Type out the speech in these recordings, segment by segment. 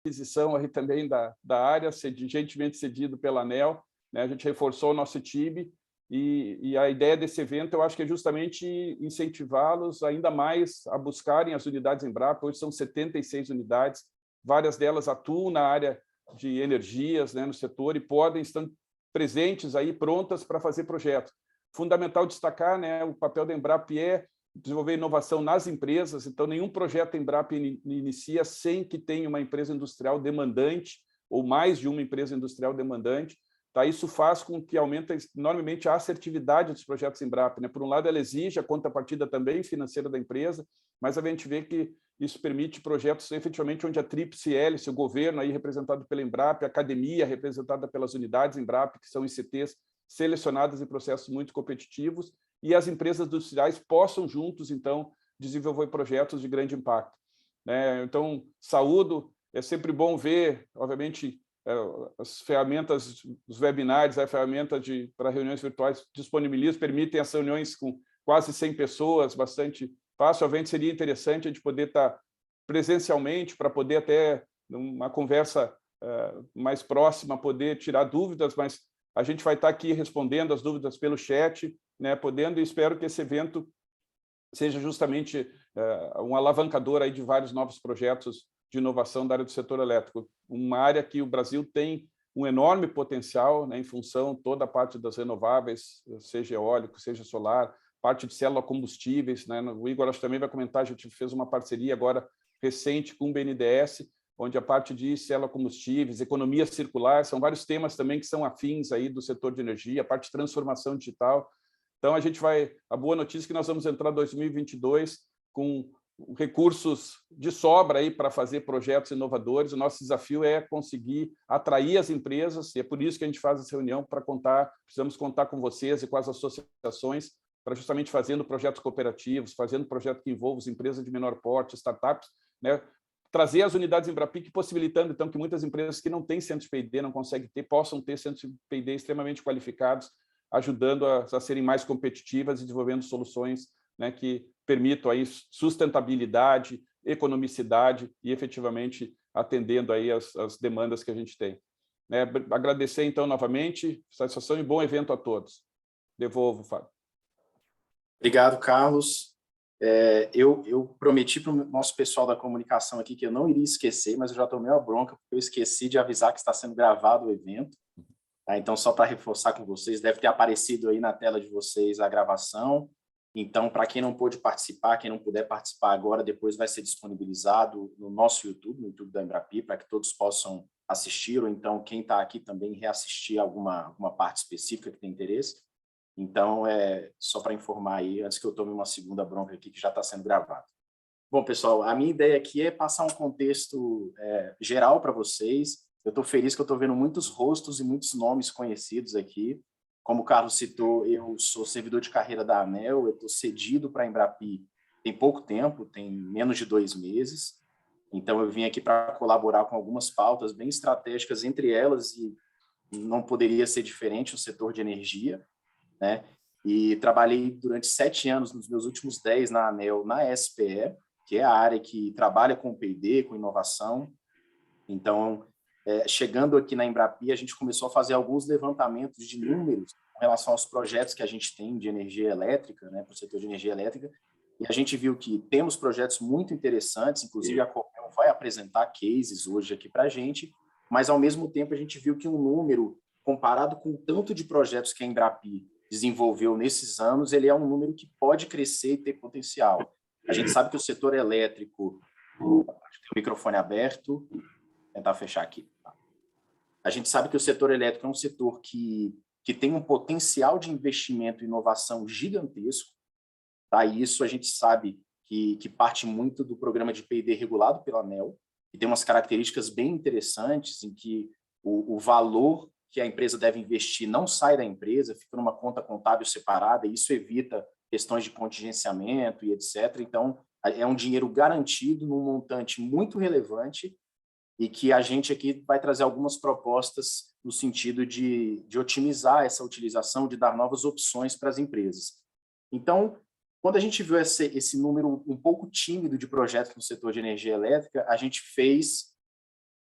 aquisição aí também da área, gentilmente cedido pela ANEEL, né? A gente reforçou o nosso time e a ideia desse evento, eu acho que é justamente incentivá-los ainda mais a buscarem as unidades Embrapa. Hoje são 76 unidades, várias delas atuam na área de energias, né, no setor, e estão presentes aí, prontas para fazer projetos. Fundamental destacar, né, o papel da Embrapa é desenvolver inovação nas empresas, então nenhum projeto Embrapa inicia sem que tenha uma empresa industrial demandante, ou mais de uma empresa industrial demandante. Tá? Isso faz com que aumente enormemente a assertividade dos projetos Embrapa, né? Por um lado, ela exige a contrapartida também financeira da empresa, mas a gente vê que isso permite projetos efetivamente onde a tríplice hélice, o governo aí representado pela Embrapa, a academia representada pelas unidades Embrapa, que são ICTs selecionadas em processos muito competitivos, e as empresas industriais possam juntos, então, desenvolver projetos de grande impacto, né? Então, saúdo, é sempre bom ver, obviamente, as ferramentas, os webinários, a ferramenta para reuniões virtuais disponibilizam, permitem as reuniões com quase 100 pessoas, bastante fácil. Obviamente, seria interessante a gente poder estar presencialmente, para poder até, numa conversa mais próxima, poder tirar dúvidas, mas a gente vai estar aqui respondendo as dúvidas pelo chat, né, podendo, e espero que esse evento seja justamente um alavancador aí de vários novos projetos de inovação da área do setor elétrico, uma área que o Brasil tem um enorme potencial, né, em função toda a parte das renováveis, seja eólico, seja solar, parte de célula combustíveis, né? O Igor acho que também vai comentar, a gente fez uma parceria agora recente com o BNDES, onde a parte de célula combustíveis, economia circular, são vários temas também que são afins aí do setor de energia, a parte de transformação digital. Então, a boa notícia é que nós vamos entrar em 2022 com recursos de sobra aí para fazer projetos inovadores. O nosso desafio é conseguir atrair as empresas, e é por isso que a gente faz essa reunião, precisamos contar com vocês e com as associações, para justamente fazendo projetos cooperativos, fazendo projetos que envolvam as empresas de menor porte, startups, né? Trazer as unidades Embrapic, possibilitando, então, que muitas empresas que não têm centros de P&D, não conseguem ter, possam ter centros de P&D extremamente qualificados, ajudando a serem mais competitivas e desenvolvendo soluções, né, que permitam aí sustentabilidade, economicidade e, efetivamente, atendendo aí as demandas que a gente tem. Né? Agradecer, então, novamente, satisfação e bom evento a todos. Devolvo, Fábio. Obrigado, Carlos. Eu prometi para o nosso pessoal da comunicação aqui que eu não iria esquecer, mas eu já tomei uma bronca, porque eu esqueci de avisar que está sendo gravado o evento. Tá? Então, só para reforçar com vocês, deve ter aparecido aí na tela de vocês a gravação. Então, para quem não pôde participar, quem não puder participar agora, depois vai ser disponibilizado no nosso YouTube, no YouTube da Embrapi, para que todos possam assistir, ou então quem está aqui também reassistir alguma parte específica que tem interesse. Então, só para informar aí, antes que eu tome uma segunda bronca aqui, que já está sendo gravado. Bom, pessoal, a minha ideia aqui é passar um contexto geral para vocês. Eu estou feliz que eu estou vendo muitos rostos e muitos nomes conhecidos aqui. Como o Carlos citou, eu sou servidor de carreira da ANEEL, eu estou cedido para a Embrapi tem pouco tempo, tem menos de 2 meses. Então, eu vim aqui para colaborar com algumas pautas bem estratégicas, entre elas, e não poderia ser diferente, o setor de energia, né? E trabalhei durante 7 anos, nos meus últimos 10 na ANEEL, na SPE, que é a área que trabalha com P&D, com inovação. Então, chegando aqui na Embrapi, a gente começou a fazer alguns levantamentos de números em relação aos projetos que a gente tem de energia elétrica, né, para o setor de energia elétrica, e a gente viu que temos projetos muito interessantes, inclusive a Copel vai apresentar cases hoje aqui para a gente, mas, ao mesmo tempo, a gente viu que um número, comparado com o tanto de projetos que a Embrapi desenvolveu nesses anos, ele é um número que pode crescer e ter potencial. A gente sabe que o setor elétrico... Acho que tem o microfone aberto. Vou tentar fechar aqui. A gente sabe que o setor elétrico é um setor que tem um potencial de investimento e inovação gigantesco. Tá? E isso a gente sabe que parte muito do programa de P&D regulado pela ANEEL, e tem umas características bem interessantes em que o valor que a empresa deve investir não sai da empresa, fica numa conta contábil separada, e isso evita questões de contingenciamento e etc. Então, é um dinheiro garantido num montante muito relevante e que a gente aqui vai trazer algumas propostas no sentido de otimizar essa utilização, de dar novas opções para as empresas. Então, quando a gente viu esse número um pouco tímido de projetos no setor de energia elétrica, a gente fez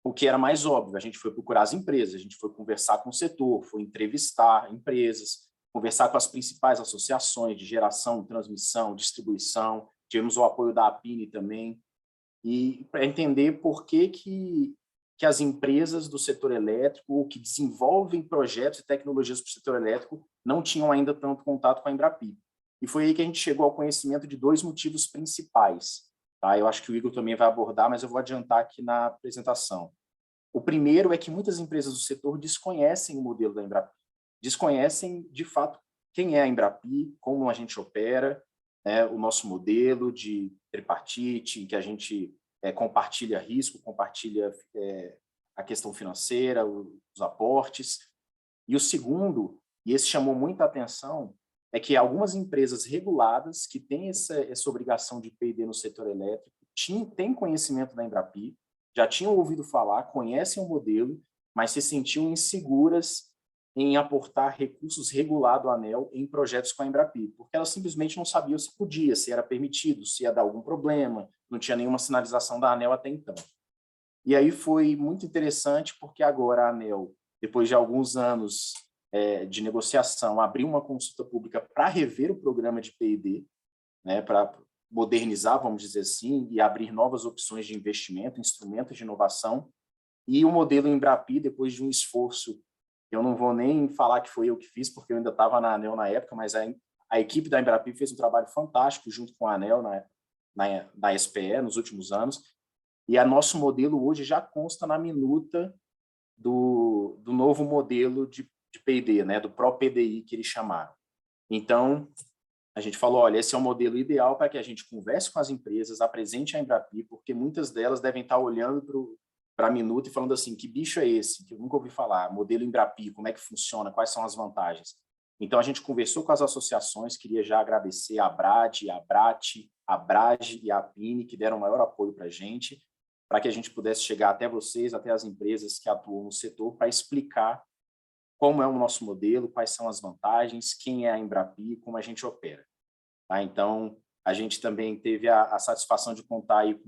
o que era mais óbvio, a gente foi procurar as empresas, a gente foi conversar com o setor, foi entrevistar empresas, conversar com as principais associações de geração, transmissão, distribuição, tivemos o apoio da APINE também, e para entender por que as empresas do setor elétrico, ou que desenvolvem projetos e tecnologias para o setor elétrico, não tinham ainda tanto contato com a Embrapi. E foi aí que a gente chegou ao conhecimento de 2 motivos principais. Tá? Eu acho que o Igor também vai abordar, mas eu vou adiantar aqui na apresentação. O primeiro é que muitas empresas do setor desconhecem o modelo da Embrapi, desconhecem, de fato, quem é a Embrapi, como a gente opera, né, o nosso modelo de tripartite, em que a gente compartilha risco, compartilha a questão financeira, os aportes. E o segundo, e esse chamou muita atenção, é que algumas empresas reguladas que têm essa obrigação de P&D no setor elétrico têm conhecimento da Embrapi, já tinham ouvido falar, conhecem o modelo, mas se sentiam inseguras em aportar recursos regulados do ANEEL em projetos com a Embrapi, porque elas simplesmente não sabiam se podia, se era permitido, se ia dar algum problema, não tinha nenhuma sinalização da ANEEL até então. E aí foi muito interessante, porque agora a ANEEL, depois de alguns anos de negociação, abriu uma consulta pública para rever o programa de P&D, né, para modernizar, vamos dizer assim, e abrir novas opções de investimento, instrumentos de inovação. E o modelo Embrapi, depois de um esforço, eu não vou nem falar que foi eu que fiz, porque eu ainda estava na ANEEL na época, mas a equipe da Embrapi fez um trabalho fantástico junto com a ANEEL na SPE nos últimos anos, e o nosso modelo hoje já consta na minuta do novo modelo de P&D, né, do ProPDI que eles chamaram. Então, a gente falou, olha, esse é o modelo ideal para que a gente converse com as empresas, apresente a Embrapi, porque muitas delas devem estar olhando para a minuta e falando assim, que bicho é esse? Que eu nunca ouvi falar. Modelo Embrapi, como é que funciona? Quais são as vantagens? Então, a gente conversou com as associações, queria já agradecer a ABRAD, a ABRAT, a ABRAGE e a APINE, que deram maior apoio para a gente, para que a gente pudesse chegar até vocês, até as empresas que atuam no setor, para explicar como é o nosso modelo, quais são as vantagens, quem é a Embrapi, como a gente opera. Tá? Então, a gente também teve a satisfação de contar aí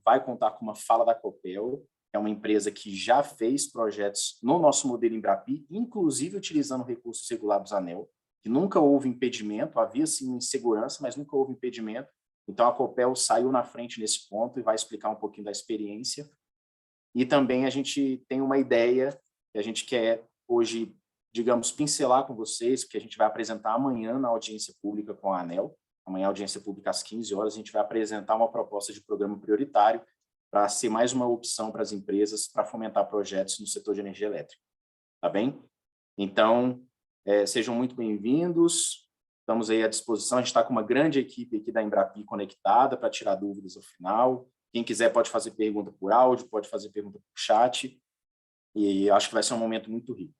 vai contar com uma fala da Copel, que é uma empresa que já fez projetos no nosso modelo Embrapi, inclusive utilizando recursos regulados ANEEL, que nunca houve impedimento, havia sim insegurança, mas nunca houve impedimento. Então, a Copel saiu na frente nesse ponto e vai explicar um pouquinho da experiência. E também a gente tem uma ideia que a gente quer hoje, digamos, pincelar com vocês, que a gente vai apresentar amanhã na audiência pública com a ANEEL. Amanhã, audiência pública às 15 horas, a gente vai apresentar uma proposta de programa prioritário para ser mais uma opção para as empresas para fomentar projetos no setor de energia elétrica. Tá bem? Então, sejam muito bem-vindos. Estamos aí à disposição. A gente está com uma grande equipe aqui da Embrapi conectada para tirar dúvidas ao final. Quem quiser pode fazer pergunta por áudio, pode fazer pergunta por chat. E acho que vai ser um momento muito rico.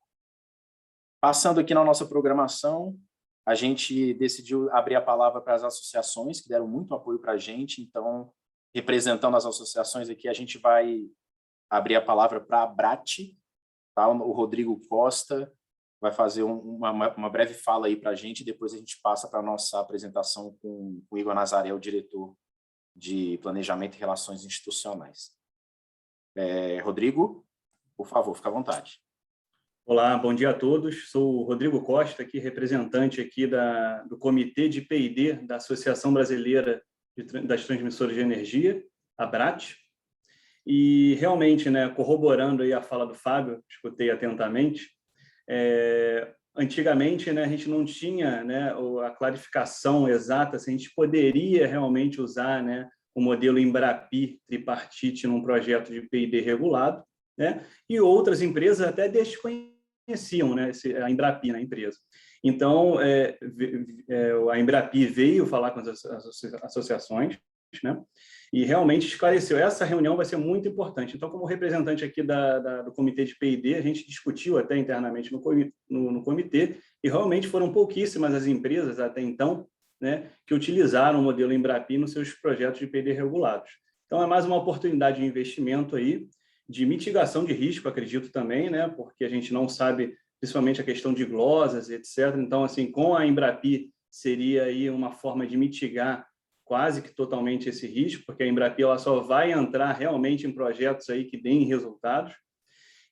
Passando aqui na nossa programação, a gente decidiu abrir a palavra para as associações, que deram muito apoio para a gente. Então, representando as associações aqui, a gente vai abrir a palavra para a ABRAT, tá? O Rodrigo Costa vai fazer uma breve fala aí para a gente, e depois a gente passa para a nossa apresentação com o Igor Nazaré, o diretor de Planejamento e Relações Institucionais. Rodrigo, por favor, fica à vontade. Olá, bom dia a todos. Sou o Rodrigo Costa, aqui, representante aqui do Comitê de P&D da Associação Brasileira das Transmissoras de Energia, a ABRAT. E realmente, né, corroborando aí a fala do Fábio, escutei atentamente, antigamente, né, a gente não tinha, né, a clarificação exata se a gente poderia realmente usar, né, o modelo Embrapi tripartite num projeto de P&D regulado, né, e outras empresas até desconheciam, né, a Embrapi na empresa. Então, a Embrapi veio falar com as associações, né, e realmente esclareceu. Essa reunião vai ser muito importante. Então, como representante aqui do Comitê de P&D, a gente discutiu até internamente no comitê, e realmente foram pouquíssimas as empresas até então, né, que utilizaram o modelo Embrapi nos seus projetos de P&D regulados. Então, é mais uma oportunidade de investimento aí, de mitigação de risco, acredito também, né, porque a gente não sabe, principalmente a questão de glosas, etc. Então, assim, com a Embrapi, seria aí uma forma de mitigar quase que totalmente esse risco, porque a Embrapi ela só vai entrar realmente em projetos aí que deem resultados.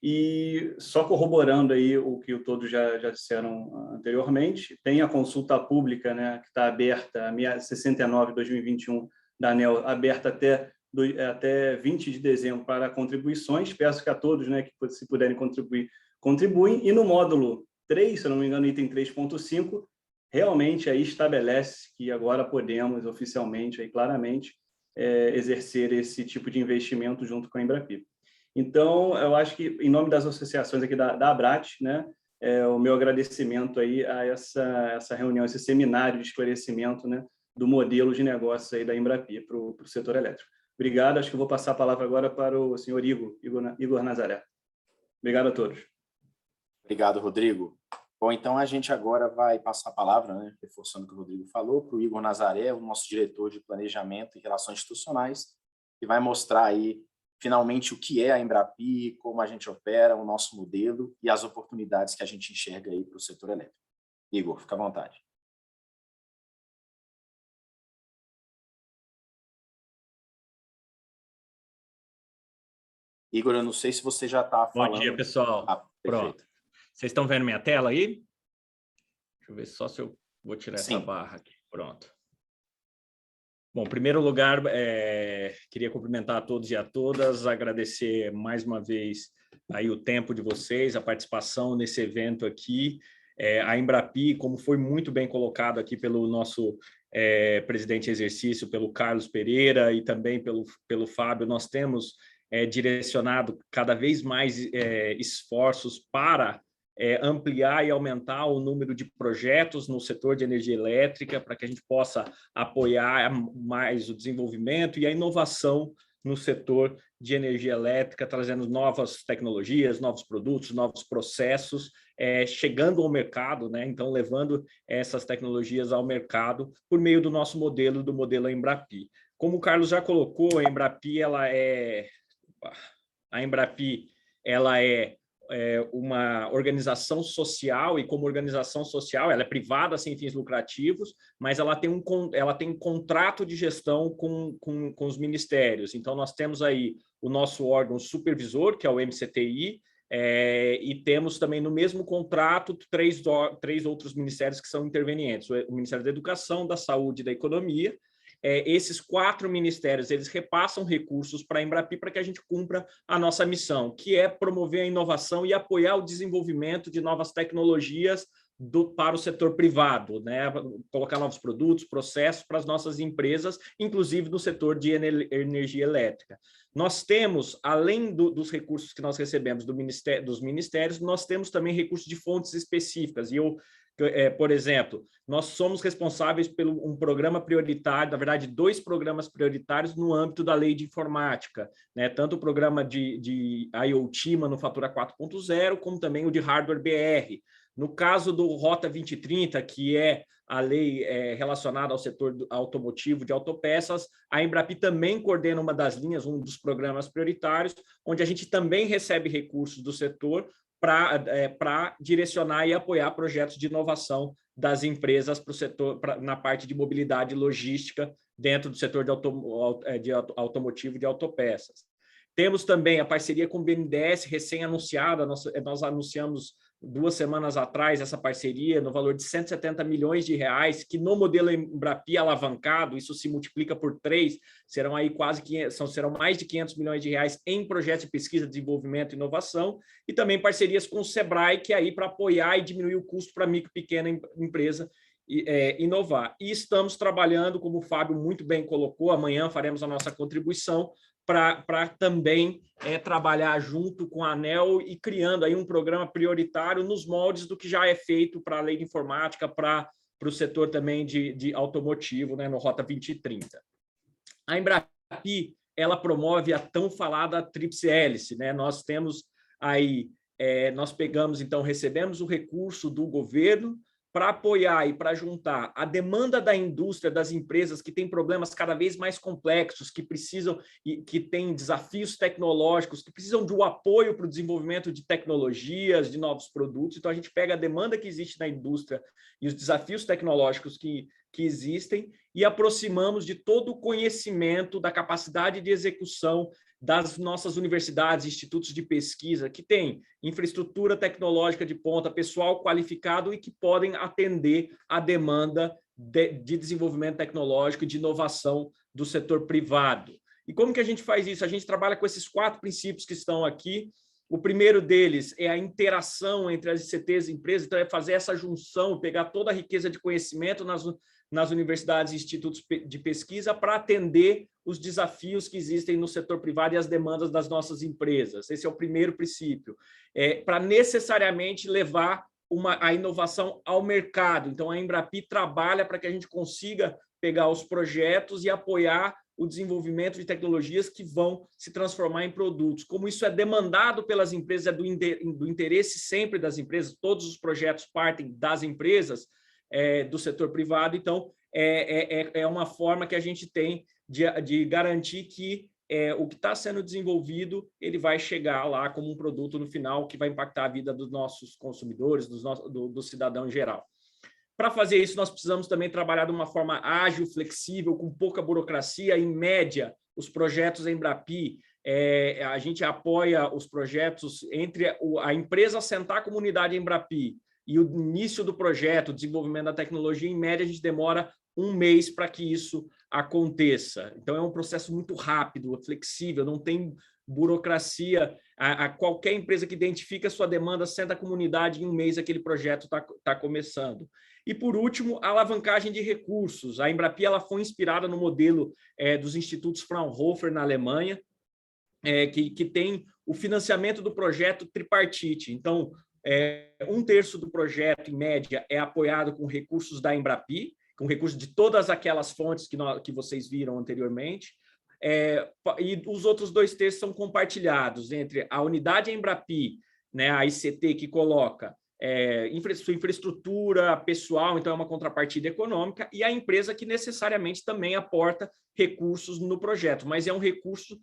E só corroborando aí o que todos já disseram anteriormente, tem a consulta pública, né, que está aberta, a 69/2021 da ANEEL, aberta até 20 de dezembro para contribuições. Peço que a todos, né, que se puderem contribuir, contribuem. E no módulo 3, se eu não me engano, item 3.5, realmente aí estabelece que agora podemos oficialmente, aí claramente, exercer esse tipo de investimento junto com a Embrapi. Então, eu acho que, em nome das associações aqui da Abrat, né, o meu agradecimento aí a essa reunião, esse seminário de esclarecimento, né, do modelo de negócios aí da Embrapi para o setor elétrico. Obrigado, acho que eu vou passar a palavra agora para o senhor Igor Nazaré. Obrigado a todos. Obrigado, Rodrigo. Bom, então a gente agora vai passar a palavra, né, reforçando o que o Rodrigo falou, para o Igor Nazaré, o nosso diretor de Planejamento e Relações Institucionais, que vai mostrar aí finalmente o que é a Embrapi, como a gente opera, o nosso modelo e as oportunidades que a gente enxerga aí para o setor elétrico. Igor, fica à vontade. Igor, eu não sei se você já está falando. Bom dia, pessoal. Pronto. Vocês estão vendo minha tela aí? Deixa eu ver só se eu vou tirar essa barra aqui. Pronto. Bom, em primeiro lugar, queria cumprimentar a todos e a todas, agradecer mais uma vez aí o tempo de vocês, a participação nesse evento aqui. A Embrapi, como foi muito bem colocado aqui pelo nosso presidente em exercício, pelo Carlos Pereira e também pelo Fábio, nós temos direcionado cada vez mais esforços para ampliar e aumentar o número de projetos no setor de energia elétrica, para que a gente possa apoiar mais o desenvolvimento e a inovação no setor de energia elétrica, trazendo novas tecnologias, novos produtos, novos processos, chegando ao mercado, né? Então levando essas tecnologias ao mercado por meio do nosso modelo, do modelo Embrapi. Como o Carlos já colocou, a Embrapi ela é uma organização social, e como organização social, ela é privada sem fins lucrativos, mas ela tem um contrato de gestão com os ministérios. Então, nós temos aí o nosso órgão supervisor, que é o MCTI, e temos também no mesmo contrato três outros ministérios que são intervenientes, o Ministério da Educação, da Saúde e da Economia. Esses 4 ministérios, eles repassam recursos para a Embrapi para que a gente cumpra a nossa missão, que é promover a inovação e apoiar o desenvolvimento de novas tecnologias para o setor privado, né? Colocar novos produtos, processos para as nossas empresas, inclusive no setor de energia elétrica. Nós temos, além dos recursos que nós recebemos dos ministérios, nós temos também recursos de fontes específicas, e por exemplo, nós somos responsáveis por um programa prioritário, na verdade, 2 programas prioritários no âmbito da lei de informática, né? Tanto o programa de IoT, Manufatura 4.0, como também o de Hardware BR. No caso do Rota 2030, que é a lei relacionada ao setor automotivo de autopeças, a Embrapi também coordena uma das linhas, um dos programas prioritários, onde a gente também recebe recursos do setor para direcionar e apoiar projetos de inovação das empresas para o setor, na parte de mobilidade e logística dentro do setor de automotivo de autopeças. Temos também a parceria com o BNDES, recém-anunciada, nós anunciamos 2 semanas atrás essa parceria no valor de 170 milhões de reais, que no modelo Embrapi alavancado, isso se multiplica por 3, serão aí serão mais de 500 milhões de reais em projetos de pesquisa, desenvolvimento e inovação, e também parcerias com o Sebrae, que é aí para apoiar e diminuir o custo para a micro e pequena empresa inovar. E estamos trabalhando, como o Fábio muito bem colocou, amanhã faremos a nossa contribuição para também trabalhar junto com a ANEEL e criando aí um programa prioritário nos moldes do que já é feito para a lei de informática, para o setor também de automotivo, né, no Rota 2030. A Embrapi, ela promove a tão falada tríplice hélice, né? Nós temos aí, nós recebemos o recurso do governo para apoiar e para juntar a demanda da indústria, das empresas que têm problemas cada vez mais complexos, que precisam e que têm desafios tecnológicos, que precisam de um apoio para o desenvolvimento de tecnologias, de novos produtos. Então, a gente pega a demanda que existe na indústria e os desafios tecnológicos que existem e aproximamos de todo o conhecimento, da capacidade de execução das nossas universidades, institutos de pesquisa, que têm infraestrutura tecnológica de ponta, pessoal qualificado e que podem atender a demanda de desenvolvimento tecnológico e de inovação do setor privado. E como que a gente faz isso? A gente trabalha com esses 4 princípios que estão aqui. O primeiro deles é a interação entre as ICTs e empresas, então é fazer essa junção, pegar toda a riqueza de conhecimento nas universidades e institutos de pesquisa para atender os desafios que existem no setor privado e as demandas das nossas empresas. Esse é o primeiro princípio. Para necessariamente levar a inovação ao mercado. Então, a Embrapi trabalha para que a gente consiga pegar os projetos e apoiar o desenvolvimento de tecnologias que vão se transformar em produtos. Como isso é demandado pelas empresas, é do interesse sempre das empresas, todos os projetos partem das empresas, do setor privado, então é uma forma que a gente tem de garantir que o que está sendo desenvolvido ele vai chegar lá como um produto no final que vai impactar a vida dos nossos consumidores, do cidadão em geral. Para fazer isso, nós precisamos também trabalhar de uma forma ágil, flexível, com pouca burocracia. Em média, os projetos Embrapi, a gente apoia os projetos entre a empresa assentar a comunidade Embrapi e o início do projeto, o desenvolvimento da tecnologia, em média, a gente demora 1 mês para que isso aconteça. Então, é um processo muito rápido, flexível, não tem burocracia. Qualquer empresa que identifica a sua demanda, senta a comunidade, em 1 mês aquele projeto está começando. E, por último, a alavancagem de recursos. A Embrapi ela foi inspirada no modelo dos institutos Fraunhofer, na Alemanha, que tem o financiamento do projeto tripartite. Então, 1/3 do projeto, em média, é apoiado com recursos da Embrapi, com recursos de todas aquelas fontes que vocês viram anteriormente, e os outros 2/3 são compartilhados entre a unidade Embrapi, né, a ICT, que coloca sua infraestrutura pessoal, então é uma contrapartida econômica, e a empresa que necessariamente também aporta recursos no projeto, mas é um recurso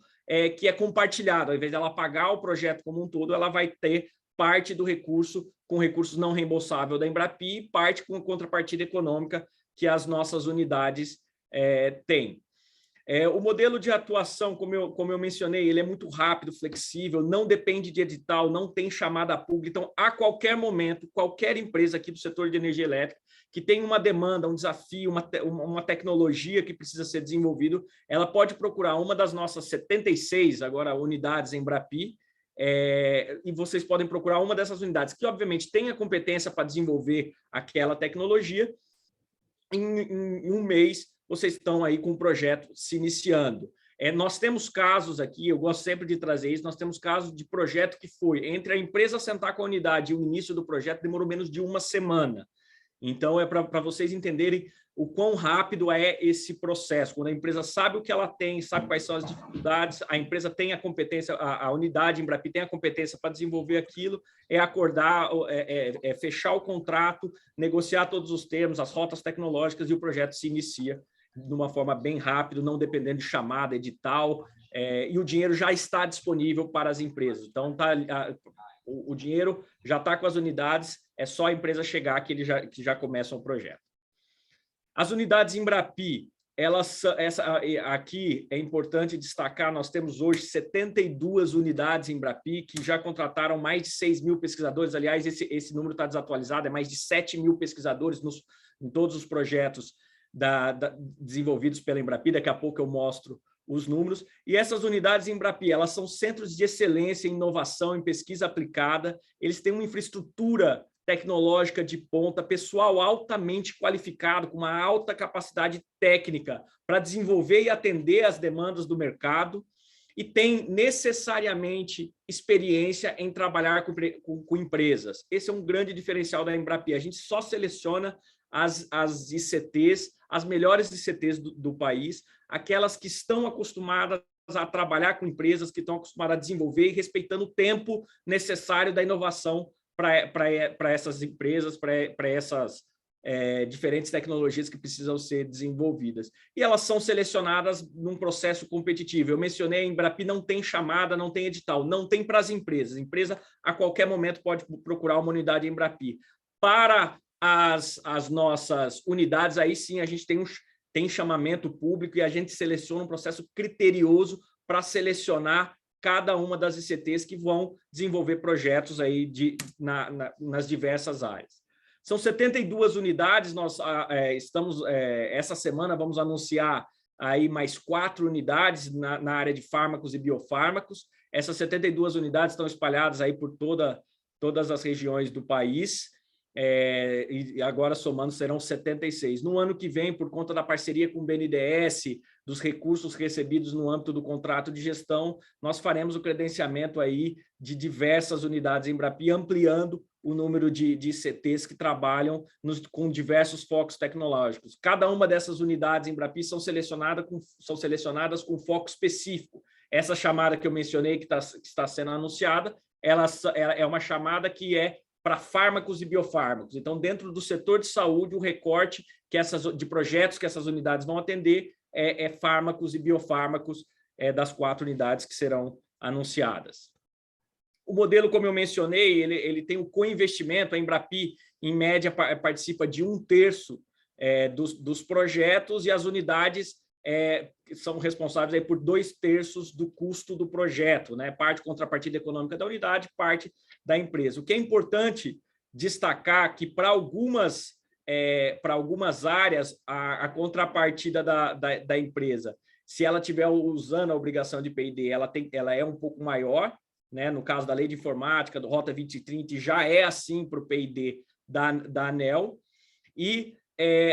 que é compartilhado. Ao invés dela pagar o projeto como um todo, ela vai ter parte do recurso com recursos não reembolsável da Embrapi e parte com contrapartida econômica que as nossas unidades têm. O modelo de atuação, como eu mencionei, ele é muito rápido, flexível, não depende de edital, não tem chamada pública. Então, a qualquer momento, qualquer empresa aqui do setor de energia elétrica que tem uma demanda, um desafio, uma tecnologia que precisa ser desenvolvido, ela pode procurar uma das nossas 76 agora unidades Embrapi, e vocês podem procurar uma dessas unidades que, obviamente, tem a competência para desenvolver aquela tecnologia. Em 1 mês, vocês estão aí com o projeto se iniciando. Nós temos casos aqui, eu gosto sempre de trazer isso, nós temos casos de projeto que foi entre a empresa sentar com a unidade e o início do projeto demorou menos de 1 semana. Então, para vocês entenderem o quão rápido é esse processo. Quando a empresa sabe o que ela tem, sabe quais são as dificuldades, a empresa tem a competência, a unidade Embrapi tem a competência para desenvolver aquilo, acordar, fechar o contrato, negociar todos os termos, as rotas tecnológicas, e o projeto se inicia de uma forma bem rápida, não dependendo de chamada, edital, e o dinheiro já está disponível para as empresas. Então, o dinheiro já está com as unidades, é só a empresa chegar que já começa o projeto. As unidades Embrapi, aqui é importante destacar, nós temos hoje 72 unidades Embrapi que já contrataram mais de 6 mil pesquisadores. Aliás, esse número está desatualizado, é mais de 7 mil pesquisadores em todos os projetos desenvolvidos pela Embrapi. Daqui a pouco eu mostro os números. E essas unidades Embrapi, elas são centros de excelência em inovação, em pesquisa aplicada. Eles têm uma infraestrutura tecnológica de ponta, pessoal altamente qualificado, com uma alta capacidade técnica para desenvolver e atender às demandas do mercado, e tem necessariamente experiência em trabalhar com empresas. Esse é um grande diferencial da Embrapi. A gente só seleciona as ICTs, as melhores ICTs do país, aquelas que estão acostumadas a trabalhar com empresas, que estão acostumadas a desenvolver e respeitando o tempo necessário da inovação para essas empresas, para essas diferentes tecnologias que precisam ser desenvolvidas. E elas são selecionadas num processo competitivo. Eu mencionei, a Embrapi não tem chamada, não tem edital, não tem para as empresas. A empresa, a qualquer momento, pode procurar uma unidade Embrapi. Para as nossas unidades, aí sim a gente tem chamamento público e a gente seleciona um processo criterioso para selecionar cada uma das ICTs que vão desenvolver projetos aí nas diversas áreas. São 72 unidades, nós essa semana vamos anunciar aí mais 4 unidades na área de fármacos e biofármacos. Essas 72 unidades estão espalhadas aí por todas as regiões do país, e agora somando serão 76. No ano que vem, por conta da parceria com o BNDES, dos recursos recebidos no âmbito do contrato de gestão, nós faremos o credenciamento aí de diversas unidades Embrapi, ampliando o número de ICTs que trabalham com diversos focos tecnológicos. Cada uma dessas unidades Embrapi são selecionadas com foco específico. Essa chamada que eu mencionei, que está sendo anunciada, ela é uma chamada que é para fármacos e biofármacos. Então, dentro do setor de saúde, o recorte de projetos que essas unidades vão atender é fármacos e biofármacos das 4 unidades que serão anunciadas. O modelo, como eu mencionei, ele tem o co-investimento. A Embrapi, em média, participa de 1/3 dos projetos, e as unidades são responsáveis aí por 2/3 do custo do projeto, né? Parte contrapartida econômica da unidade, parte da empresa. O que é importante destacar que para algumas áreas a contrapartida da empresa, se ela estiver usando a obrigação de P&D, ela é um pouco maior, né? No caso da Lei de Informática, do Rota 2030, já é assim para o P&D da ANEEL. E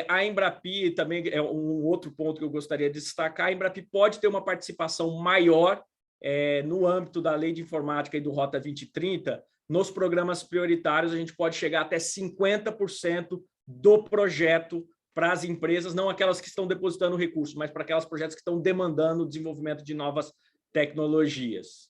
a Embrapi também é um outro ponto que eu gostaria de destacar. A Embrapi pode ter uma participação maior no âmbito da Lei de Informática e do Rota 2030. Nos programas prioritários, a gente pode chegar até 50% do projeto para as empresas, não aquelas que estão depositando recursos, mas para aquelas projetos que estão demandando o desenvolvimento de novas tecnologias.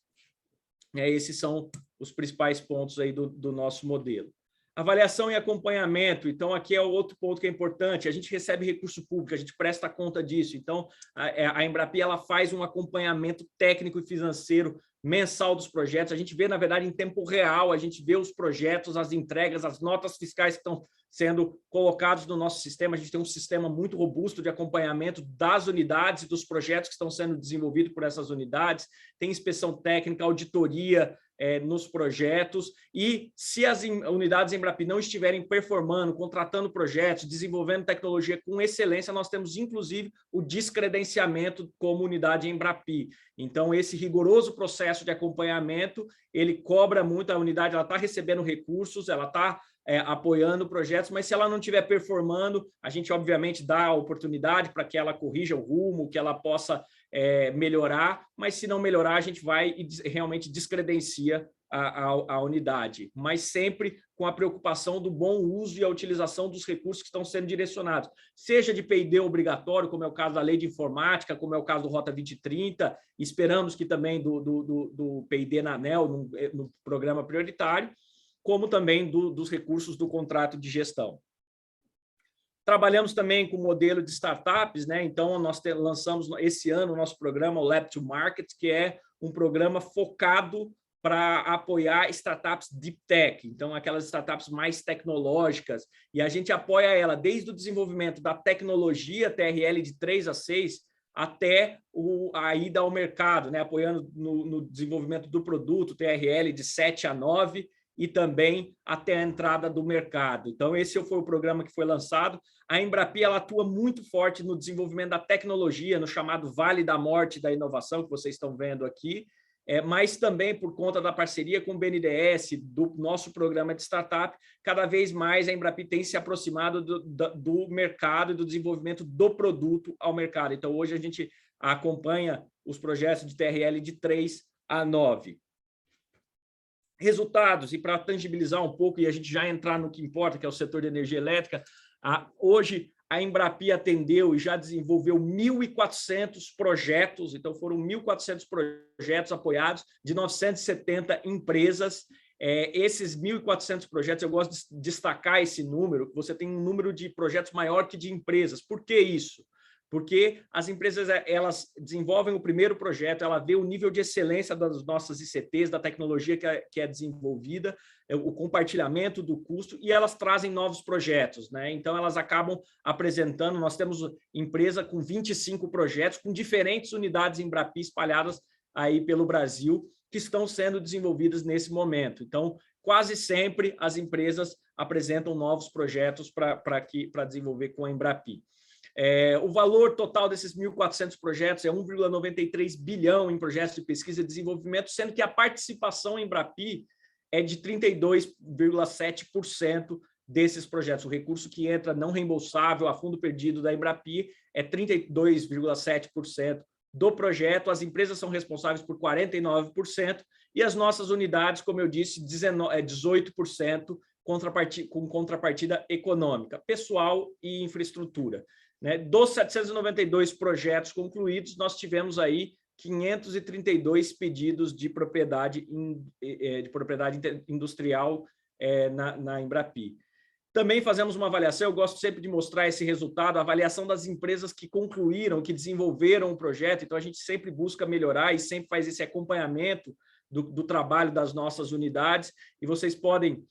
Esses são os principais pontos aí do nosso modelo. Avaliação e acompanhamento. Então, aqui é o outro ponto que é importante. A gente recebe recurso público, a gente presta conta disso. Então, a Embrapi ela faz um acompanhamento técnico e financeiro mensal dos projetos. A gente vê, na verdade, em tempo real, a gente vê os projetos, as entregas, as notas fiscais que estão sendo colocados no nosso sistema. A gente tem um sistema muito robusto de acompanhamento das unidades e dos projetos que estão sendo desenvolvidos por essas unidades. Tem inspeção técnica, auditoria nos projetos, e se as unidades Embrapi não estiverem performando, contratando projetos, desenvolvendo tecnologia com excelência, nós temos, inclusive, o descredenciamento como unidade Embrapi. Então, esse rigoroso processo de acompanhamento, ele cobra muito. A unidade, ela está recebendo recursos, ela está apoiando projetos, mas se ela não estiver performando, a gente, obviamente, dá a oportunidade para que ela corrija o rumo, que ela possa melhorar, mas se não melhorar, a gente vai e realmente descredencia a unidade, mas sempre com a preocupação do bom uso e a utilização dos recursos que estão sendo direcionados, seja de P&D obrigatório, como é o caso da Lei de Informática, como é o caso do Rota 2030, esperamos que também do P&D na ANEEL, no programa prioritário, como também dos recursos do contrato de gestão. Trabalhamos também com o modelo de startups, né? Então, nós lançamos esse ano o nosso programa, o Lab to Market, que é um programa focado para apoiar startups deep tech, então aquelas startups mais tecnológicas, e a gente apoia ela desde o desenvolvimento da tecnologia TRL de 3 a 6 até a ida ao mercado, né? Apoiando no desenvolvimento do produto TRL de 7 a 9, e também até a entrada do mercado. Então, esse foi o programa que foi lançado. A Embrapi ela atua muito forte no desenvolvimento da tecnologia, no chamado Vale da Morte da Inovação, que vocês estão vendo aqui, mas também por conta da parceria com o BNDES, do nosso programa de startup, cada vez mais a Embrapi tem se aproximado do mercado e do desenvolvimento do produto ao mercado. Então, hoje a gente acompanha os projetos de TRL de 3 a 9. Resultados, e para tangibilizar um pouco, e a gente já entrar no que importa, que é o setor de energia elétrica, hoje a Embrapi atendeu e já desenvolveu 1.400 projetos, então foram 1.400 projetos apoiados de 970 empresas. Esses 1.400 projetos, eu gosto de destacar esse número, você tem um número de projetos maior que de empresas. Por que isso? porque as empresas elas desenvolvem o primeiro projeto, ela vê o nível de excelência das nossas ICTs, da tecnologia que é desenvolvida, o compartilhamento do custo, e elas trazem novos projetos, né? Então, elas acabam apresentando, nós temos empresa com 25 projetos, com diferentes unidades Embrapi espalhadas aí pelo Brasil, que estão sendo desenvolvidas nesse momento. Então, quase sempre as empresas apresentam novos projetos para desenvolver com a Embrapi. O valor total desses 1.400 projetos é 1,93 bilhão em projetos de pesquisa e desenvolvimento, sendo que a participação em Embrapi é de 32,7% desses projetos. O recurso que entra não reembolsável a fundo perdido da Embrapi é 32,7% do projeto. As empresas são responsáveis por 49% e as nossas unidades, como eu disse, 18% com contrapartida econômica, pessoal e infraestrutura. Né? Dos 792 projetos concluídos, nós tivemos aí 532 pedidos de propriedade industrial na Embrapi. Também fazemos uma avaliação, eu gosto sempre de mostrar esse resultado, a avaliação das empresas que concluíram, que desenvolveram o projeto, então a gente sempre busca melhorar e sempre faz esse acompanhamento do trabalho das nossas unidades, e vocês podem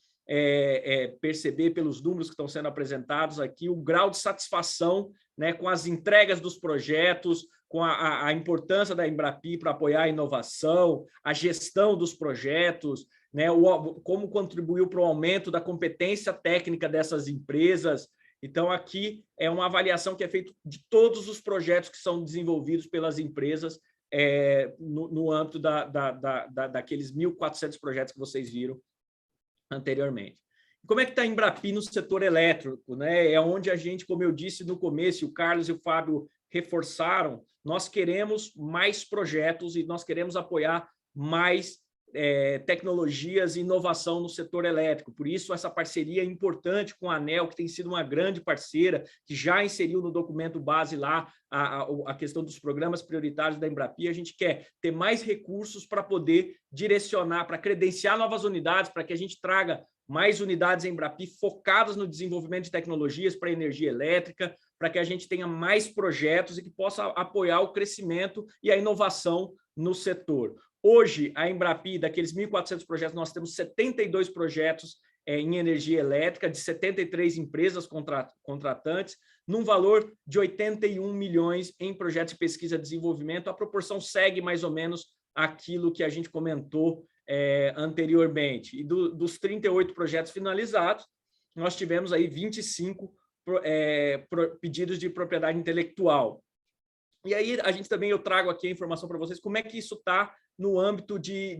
perceber pelos números que estão sendo apresentados aqui o grau de satisfação, né, com as entregas dos projetos, com a importância da Embrapi para apoiar a inovação, a gestão dos projetos, né, como contribuiu para o aumento da competência técnica dessas empresas. Então, aqui é uma avaliação que é feita de todos os projetos que são desenvolvidos pelas empresas no âmbito daqueles 1.400 projetos que vocês viram anteriormente. Como é que está a Embrapi no setor elétrico, né? É onde a gente, como eu disse no começo, o Carlos e o Fábio reforçaram, nós queremos mais projetos e nós queremos apoiar mais tecnologias e inovação no setor elétrico. Por isso, essa parceria é importante com a ANEEL, que tem sido uma grande parceira, que já inseriu no documento base lá a questão dos programas prioritários da Embrapi. A gente quer ter mais recursos para poder direcionar, para credenciar novas unidades, para que a gente traga mais unidades Embrapi focadas no desenvolvimento de tecnologias para energia elétrica, para que a gente tenha mais projetos e que possa apoiar o crescimento e a inovação no setor. Hoje, a Embrapi, daqueles 1.400 projetos, nós temos 72 projetos em energia elétrica, de 73 empresas contratantes, num valor de 81 milhões em projetos de pesquisa e desenvolvimento. A proporção segue mais ou menos aquilo que a gente comentou anteriormente. E dos 38 projetos finalizados, nós tivemos aí 25 pedidos de propriedade intelectual. E aí, eu trago aqui a informação para vocês, como é que isso está no âmbito de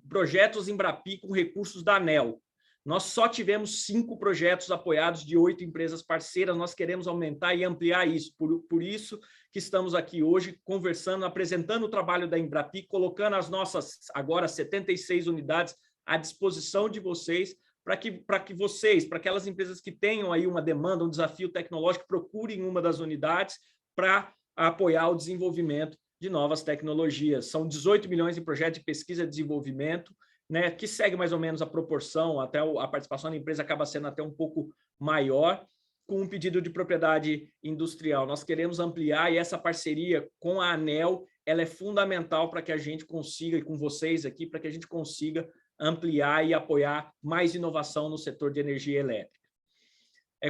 projetos Embrapi com recursos da ANEEL. Nós só tivemos 5 projetos apoiados de 8 empresas parceiras, nós queremos aumentar e ampliar isso, por isso que estamos aqui hoje conversando, apresentando o trabalho da Embrapi, colocando as nossas, agora 76 unidades à disposição de vocês, para que vocês, para aquelas empresas que tenham aí uma demanda, um desafio tecnológico, procurem uma das unidades para apoiar o desenvolvimento de novas tecnologias. São 18 milhões em projetos de pesquisa e desenvolvimento, né, que segue mais ou menos a proporção, até a participação da empresa acaba sendo até um pouco maior, com um pedido de propriedade industrial. Nós queremos ampliar e essa parceria com a ANEEL, ela é fundamental para que a gente consiga, e com vocês aqui, para que a gente consiga ampliar e apoiar mais inovação no setor de energia elétrica.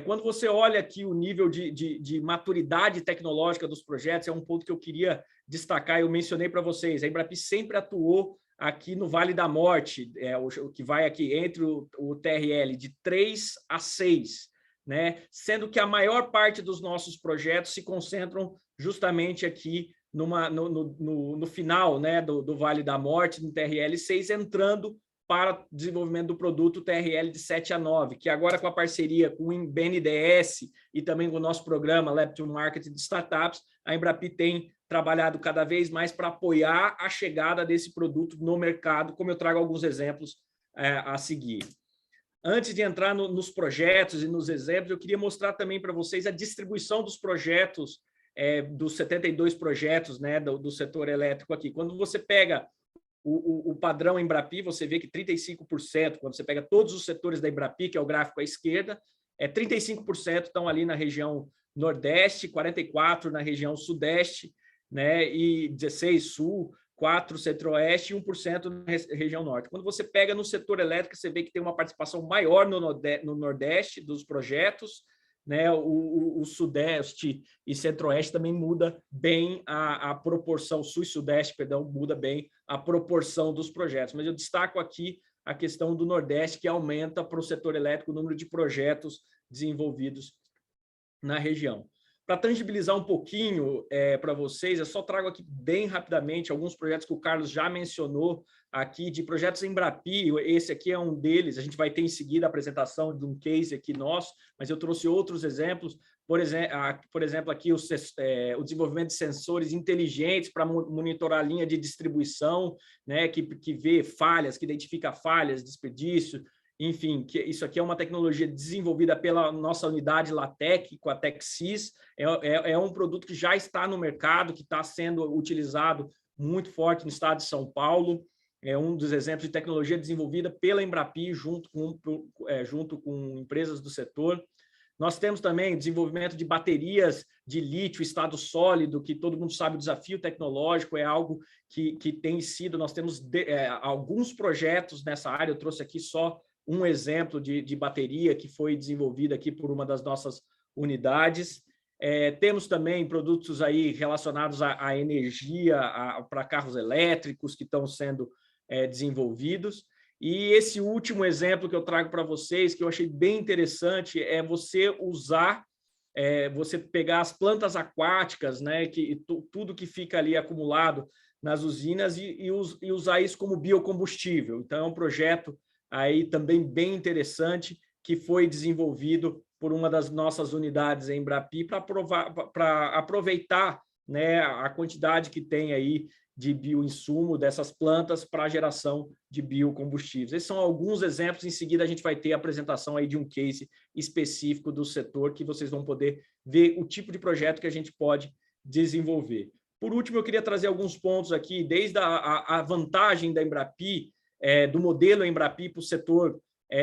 Quando você olha aqui o nível de maturidade tecnológica dos projetos, é um ponto que eu queria destacar, eu mencionei para vocês, a Embrapi sempre atuou aqui no Vale da Morte, o que vai aqui entre o TRL de 3 a 6, né? Sendo que a maior parte dos nossos projetos se concentram justamente aqui no final, né, do Vale da Morte, no TRL 6, entrando para desenvolvimento do produto TRL de 7 a 9, que agora com a parceria com o BNDES e também com o nosso programa Lab to Market de Startups, a Embrapi tem trabalhado cada vez mais para apoiar a chegada desse produto no mercado, como eu trago alguns exemplos a seguir. Antes de entrar nos projetos e nos exemplos, eu queria mostrar também para vocês a distribuição dos projetos, dos 72 projetos, né, do setor elétrico aqui. Quando você pega o padrão Embrapi, você vê que 35%, quando você pega todos os setores da Embrapi, que é o gráfico à esquerda, 35% estão ali na região Nordeste, 44 na região Sudeste, né, e 16 Sul, 4 Centro-Oeste e 1% na região Norte. Quando você pega no setor elétrico, você vê que tem uma participação maior no Nordeste dos projetos, né, o Sudeste e Centro-Oeste também muda bem a proporção, Sul e Sudeste, perdão, muda bem a proporção dos projetos. Mas eu destaco aqui a questão do Nordeste, que aumenta para o setor elétrico o número de projetos desenvolvidos na região. Para tangibilizar um pouquinho para vocês, eu só trago aqui bem rapidamente alguns projetos que o Carlos já mencionou aqui, de projetos Embrapi. Esse aqui é um deles, a gente vai ter em seguida a apresentação de um case aqui nosso, mas eu trouxe outros exemplos, por exemplo aqui o desenvolvimento de sensores inteligentes para monitorar a linha de distribuição, né, que vê falhas, que identifica falhas, desperdício. Enfim, isso aqui é uma tecnologia desenvolvida pela nossa unidade LATEC, com a TechSys. É um produto que já está no mercado, que está sendo utilizado muito forte no estado de São Paulo. É um dos exemplos de tecnologia desenvolvida pela Embrapi, junto com empresas do setor. Nós temos também desenvolvimento de baterias de lítio, estado sólido, que todo mundo sabe, o desafio tecnológico é algo que tem sido... Nós temos alguns projetos nessa área, eu trouxe aqui só um exemplo de bateria que foi desenvolvida aqui por uma das nossas unidades. Temos também produtos aí relacionados à energia, para carros elétricos que estão sendo desenvolvidos. E esse último exemplo que eu trago para vocês, que eu achei bem interessante, é você usar, você pegar as plantas aquáticas, né, tudo que fica ali acumulado nas usinas e usar isso como biocombustível. Então, é um projeto aí também bem interessante, que foi desenvolvido por uma das nossas unidades em Embrapi para aproveitar, né, a quantidade que tem aí de bioinsumo dessas plantas para a geração de biocombustíveis. Esses são alguns exemplos, em seguida a gente vai ter a apresentação aí de um case específico do setor, que vocês vão poder ver o tipo de projeto que a gente pode desenvolver. Por último, eu queria trazer alguns pontos aqui, desde a vantagem da Embrapi, do modelo Embrapi para o setor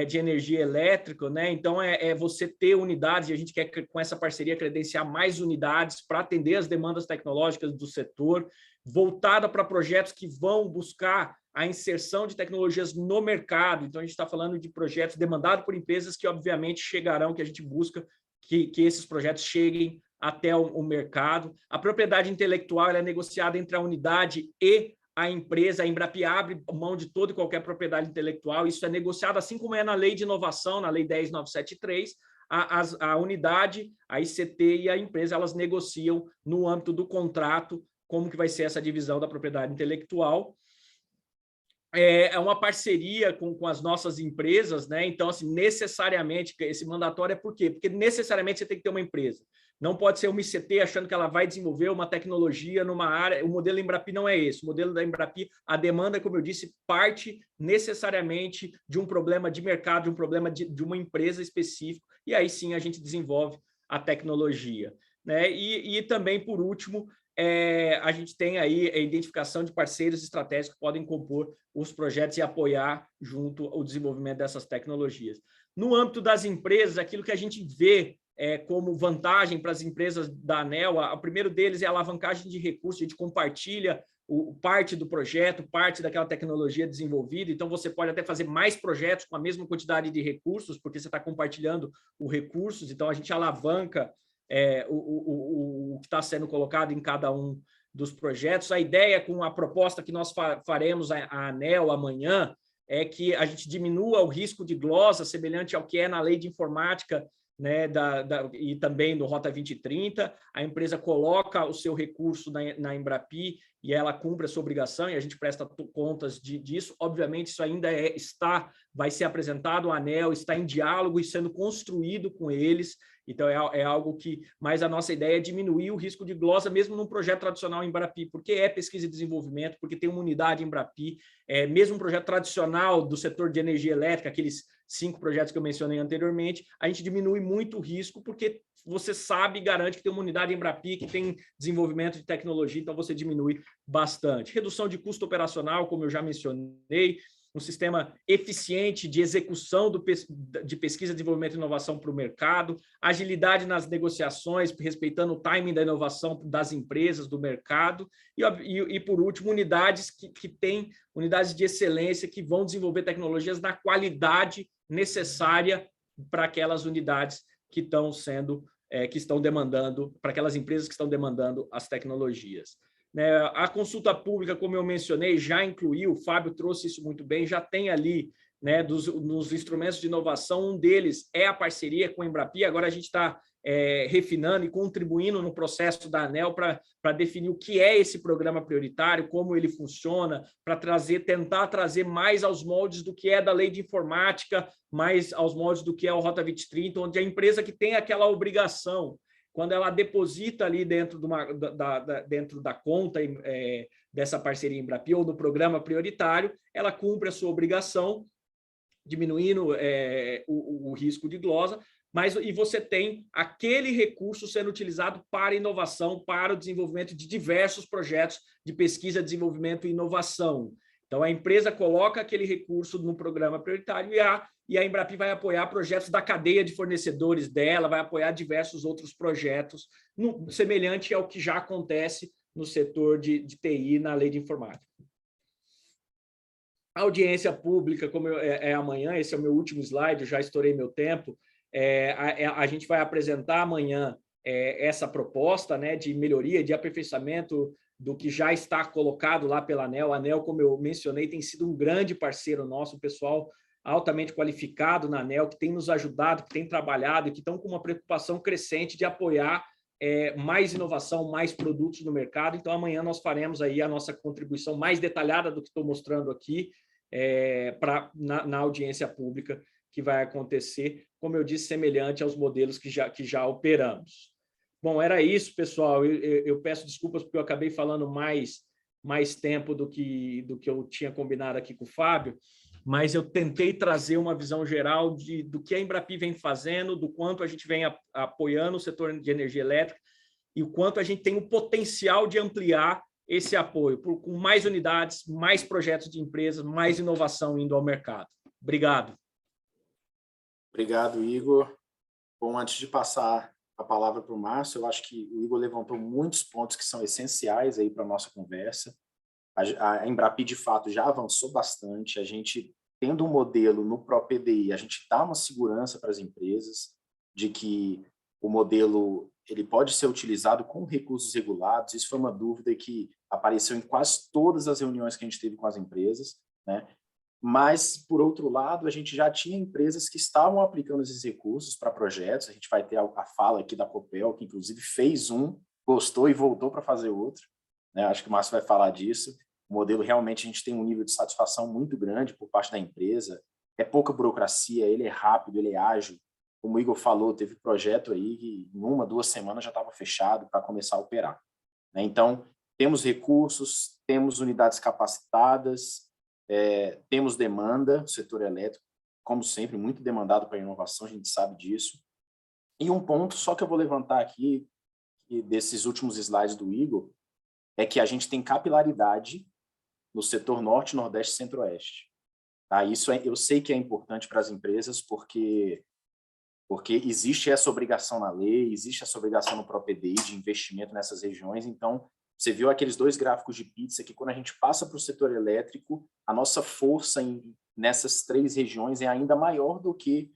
de energia elétrica, né? Então, você ter unidades, e a gente quer, com essa parceria, credenciar mais unidades para atender as demandas tecnológicas do setor, voltada para projetos que vão buscar a inserção de tecnologias no mercado. Então, a gente está falando de projetos demandados por empresas que, obviamente, chegarão, que a gente busca que esses projetos cheguem até o mercado. A propriedade intelectual ela é negociada entre a unidade e a empresa. A Embrapi abre mão de toda e qualquer propriedade intelectual, isso é negociado, assim como é na Lei de Inovação, na Lei 10.973, a unidade, a ICT e a empresa, elas negociam no âmbito do contrato como que vai ser essa divisão da propriedade intelectual. É uma parceria com as nossas empresas, né? Então, assim, necessariamente, esse mandatório é por quê? Porque necessariamente você tem que ter uma empresa. Não pode ser uma ICT achando que ela vai desenvolver uma tecnologia numa área. O modelo Embrapi não é esse. O modelo da Embrapi, a demanda, como eu disse, parte necessariamente de um problema de mercado, de um problema de uma empresa específica, e aí sim a gente desenvolve a tecnologia, né? E também, por último, a gente tem aí a identificação de parceiros estratégicos que podem compor os projetos e apoiar junto ao desenvolvimento dessas tecnologias. No âmbito das empresas, aquilo que a gente vê como vantagem para as empresas da ANEEL, o primeiro deles é a alavancagem de recursos, a gente compartilha parte do projeto, parte daquela tecnologia desenvolvida, então você pode até fazer mais projetos com a mesma quantidade de recursos, porque você está compartilhando os recursos, então a gente alavanca o que está sendo colocado em cada um dos projetos. A ideia com a proposta que nós faremos a ANEEL amanhã é que a gente diminua o risco de glosa, semelhante ao que é na Lei de Informática, né, e também no Rota 2030, a empresa coloca o seu recurso na Embrapi e ela cumpre a sua obrigação e a gente presta contas disso. Obviamente, isso ainda vai ser apresentado à ANEEL, está em diálogo e sendo construído com eles. Então, é algo que... Mas a nossa ideia é diminuir o risco de glosa, mesmo num projeto tradicional Embrapi, porque é pesquisa e desenvolvimento, porque tem uma unidade Embrapi, mesmo um projeto tradicional do setor de energia elétrica, aqueles 5 projetos que eu mencionei anteriormente, a gente diminui muito o risco, porque você sabe e garante que tem uma unidade Embrapi, que tem desenvolvimento de tecnologia, então você diminui bastante. Redução de custo operacional, como eu já mencionei, um sistema eficiente de execução de pesquisa, desenvolvimento e inovação para o mercado, agilidade nas negociações, respeitando o timing da inovação das empresas, do mercado, e por último, unidades que têm unidades de excelência que vão desenvolver tecnologias na qualidade necessária para aquelas unidades que estão demandando, para aquelas empresas que estão demandando as tecnologias. A consulta pública, como eu mencionei, já incluiu, o Fábio trouxe isso muito bem, já tem ali, dos instrumentos de inovação, um deles é a parceria com a Embrapi. Agora a gente está refinando e contribuindo no processo da ANEEL para definir o que é esse programa prioritário, como ele funciona, para tentar trazer mais aos moldes do que é da lei de informática, mais aos moldes do que é o Rota 2030, onde a empresa que tem aquela obrigação, quando ela deposita ali dentro da conta dessa parceria Embrapi ou do programa prioritário, ela cumpre a sua obrigação, diminuindo o risco de glosa, e você tem aquele recurso sendo utilizado para inovação, para o desenvolvimento de diversos projetos de pesquisa, desenvolvimento e inovação. Então, a empresa coloca aquele recurso no programa prioritário e a Embrapi vai apoiar projetos da cadeia de fornecedores dela, vai apoiar diversos outros projetos, semelhante ao que já acontece no setor de TI na lei de informática. A audiência pública, como é amanhã, esse é o meu último slide, eu já estourei meu tempo, a gente vai apresentar amanhã essa proposta, de melhoria, de aperfeiçoamento do que já está colocado lá pela ANEEL. A ANEEL, como eu mencionei, tem sido um grande parceiro nosso, um pessoal altamente qualificado na ANEEL, que tem nos ajudado, que tem trabalhado e que estão com uma preocupação crescente de apoiar mais inovação, mais produtos no mercado. Então, amanhã nós faremos aí a nossa contribuição mais detalhada do que estou mostrando aqui na audiência pública que vai acontecer, como eu disse, semelhante aos modelos que já operamos. Bom, era isso, pessoal. Eu peço desculpas porque eu acabei falando mais tempo do que eu tinha combinado aqui com o Fábio, mas eu tentei trazer uma visão geral do que a Embrapi vem fazendo, do quanto a gente vem apoiando o setor de energia elétrica e o quanto a gente tem o potencial de ampliar esse apoio, com mais unidades, mais projetos de empresas, mais inovação indo ao mercado. Obrigado. Obrigado, Igor. Bom, antes de passar a palavra para o Márcio, eu acho que o Igor levantou muitos pontos que são essenciais aí para a nossa conversa. A Embrapi, de fato, já avançou bastante. A gente, tendo um modelo no ProPDI, a gente dá uma segurança para as empresas de que o modelo ele pode ser utilizado com recursos regulados. Isso foi uma dúvida que apareceu em quase todas as reuniões que a gente teve com as empresas, né? Mas, por outro lado, a gente já tinha empresas que estavam aplicando esses recursos para projetos. A gente vai ter a fala aqui da Copel, que inclusive fez gostou e voltou para fazer outro, né? Acho que o Márcio vai falar disso. O modelo, realmente, a gente tem um nível de satisfação muito grande por parte da empresa. É pouca burocracia, ele é rápido, ele é ágil. Como o Igor falou, teve projeto aí que em 1, 2 semanas já estava fechado para começar a operar, né? Então, temos recursos, temos unidades capacitadas, temos demanda, o setor elétrico, como sempre, muito demandado para a inovação, a gente sabe disso. E um ponto só que eu vou levantar aqui, desses últimos slides do Igor, é que a gente tem capilaridade no setor norte, nordeste e centro-oeste. Tá? Isso eu sei que é importante para as empresas, porque existe essa obrigação na lei, existe essa obrigação no ProPDI de investimento nessas regiões. Então, você viu aqueles 2 gráficos de pizza que, quando a gente passa para o setor elétrico, a nossa força nessas 3 regiões é ainda maior do que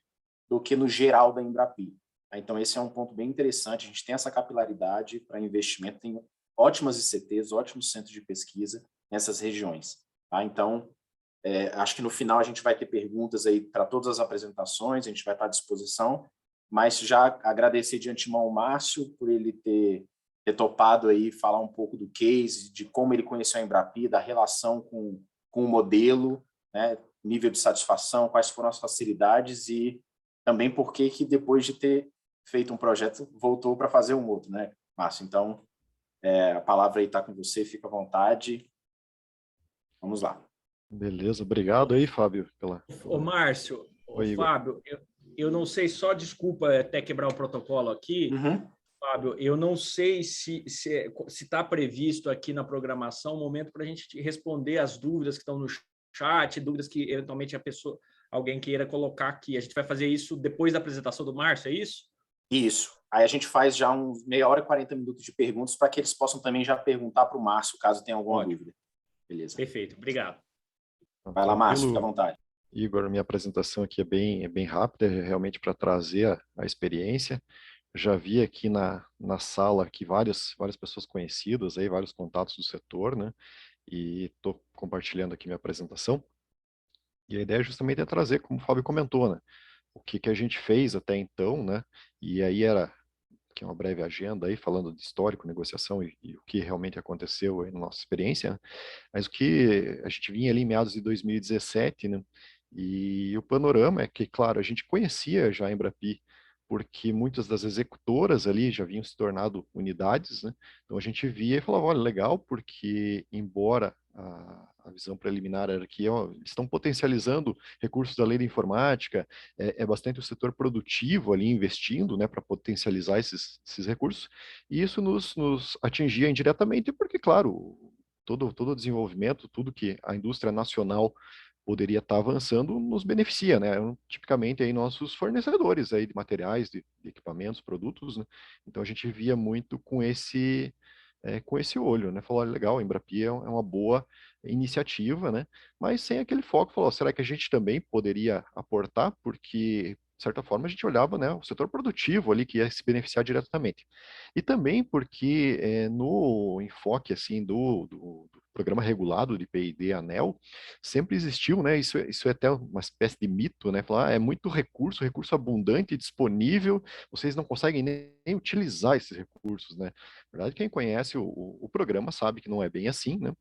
no geral da Embrapi. Então, esse é um ponto bem interessante. A gente tem essa capilaridade para investimento, tem ótimas ICTs, ótimos centros de pesquisa nessas regiões. Tá? Então, acho que no final a gente vai ter perguntas aí para todas as apresentações, a gente vai estar à disposição, mas já agradecer de antemão ao Márcio por ele ter topado aí falar um pouco do case, de como ele conheceu a Embrapi, da relação com o modelo, né, nível de satisfação, quais foram as facilidades e também por que depois de ter feito um projeto voltou para fazer um outro, né, Márcio? Então, a palavra aí está com você, fica à vontade. Vamos lá. Beleza, obrigado aí, Fábio. Ô, Márcio, Oi, Fábio, eu não sei, só desculpa até quebrar o protocolo aqui, Fábio, eu não sei se está previsto aqui na programação um momento para a gente responder as dúvidas que estão no chat, dúvidas que eventualmente alguém queira colocar aqui. A gente vai fazer isso depois da apresentação do Márcio, é isso? Isso. Aí a gente faz já uns meia hora e 40 minutos de perguntas para que eles possam também já perguntar para o Márcio, caso tenha alguma dúvida. Beleza. Perfeito, obrigado. Vai lá, Márcio, fica à vontade. Igor, minha apresentação aqui é bem rápida, realmente para trazer a experiência. Já vi aqui na sala aqui várias pessoas conhecidas, aí, vários contatos do setor, né? E estou compartilhando aqui minha apresentação. E a ideia justamente é trazer, como o Fábio comentou, né? O que a gente fez até então, né? E aí era que é uma breve agenda aí, falando de histórico, negociação e o que realmente aconteceu aí na nossa experiência, né? Mas o que a gente vinha ali em meados de 2017, né? E o panorama é que, claro, a gente conhecia já a Embrapi, porque muitas das executoras ali já haviam se tornado unidades, né? Então a gente via e falava, olha, legal, porque embora a visão preliminar era que ó, eles estão potencializando recursos da lei da informática, é bastante o setor produtivo ali investindo, né, para potencializar esses recursos, e isso nos atingia indiretamente, porque, claro, todo o desenvolvimento, tudo que a indústria nacional poderia estar avançando, nos beneficia, né? Tipicamente aí nossos fornecedores aí de materiais, de equipamentos, produtos, né? Então a gente via muito com esse olho, né? Falou, olha, legal, a Embrapi é uma boa iniciativa, né? Mas sem aquele foco, falou, será que a gente também poderia aportar? Porque, de certa forma, a gente olhava, né, o setor produtivo ali que ia se beneficiar diretamente. E também porque no enfoque, assim, do programa regulado de P&D ANEEL, sempre existiu, né, isso é até uma espécie de mito, né, falar, é muito recurso abundante, disponível, vocês não conseguem nem utilizar esses recursos, né. Na verdade, quem conhece o programa sabe que não é bem assim, né,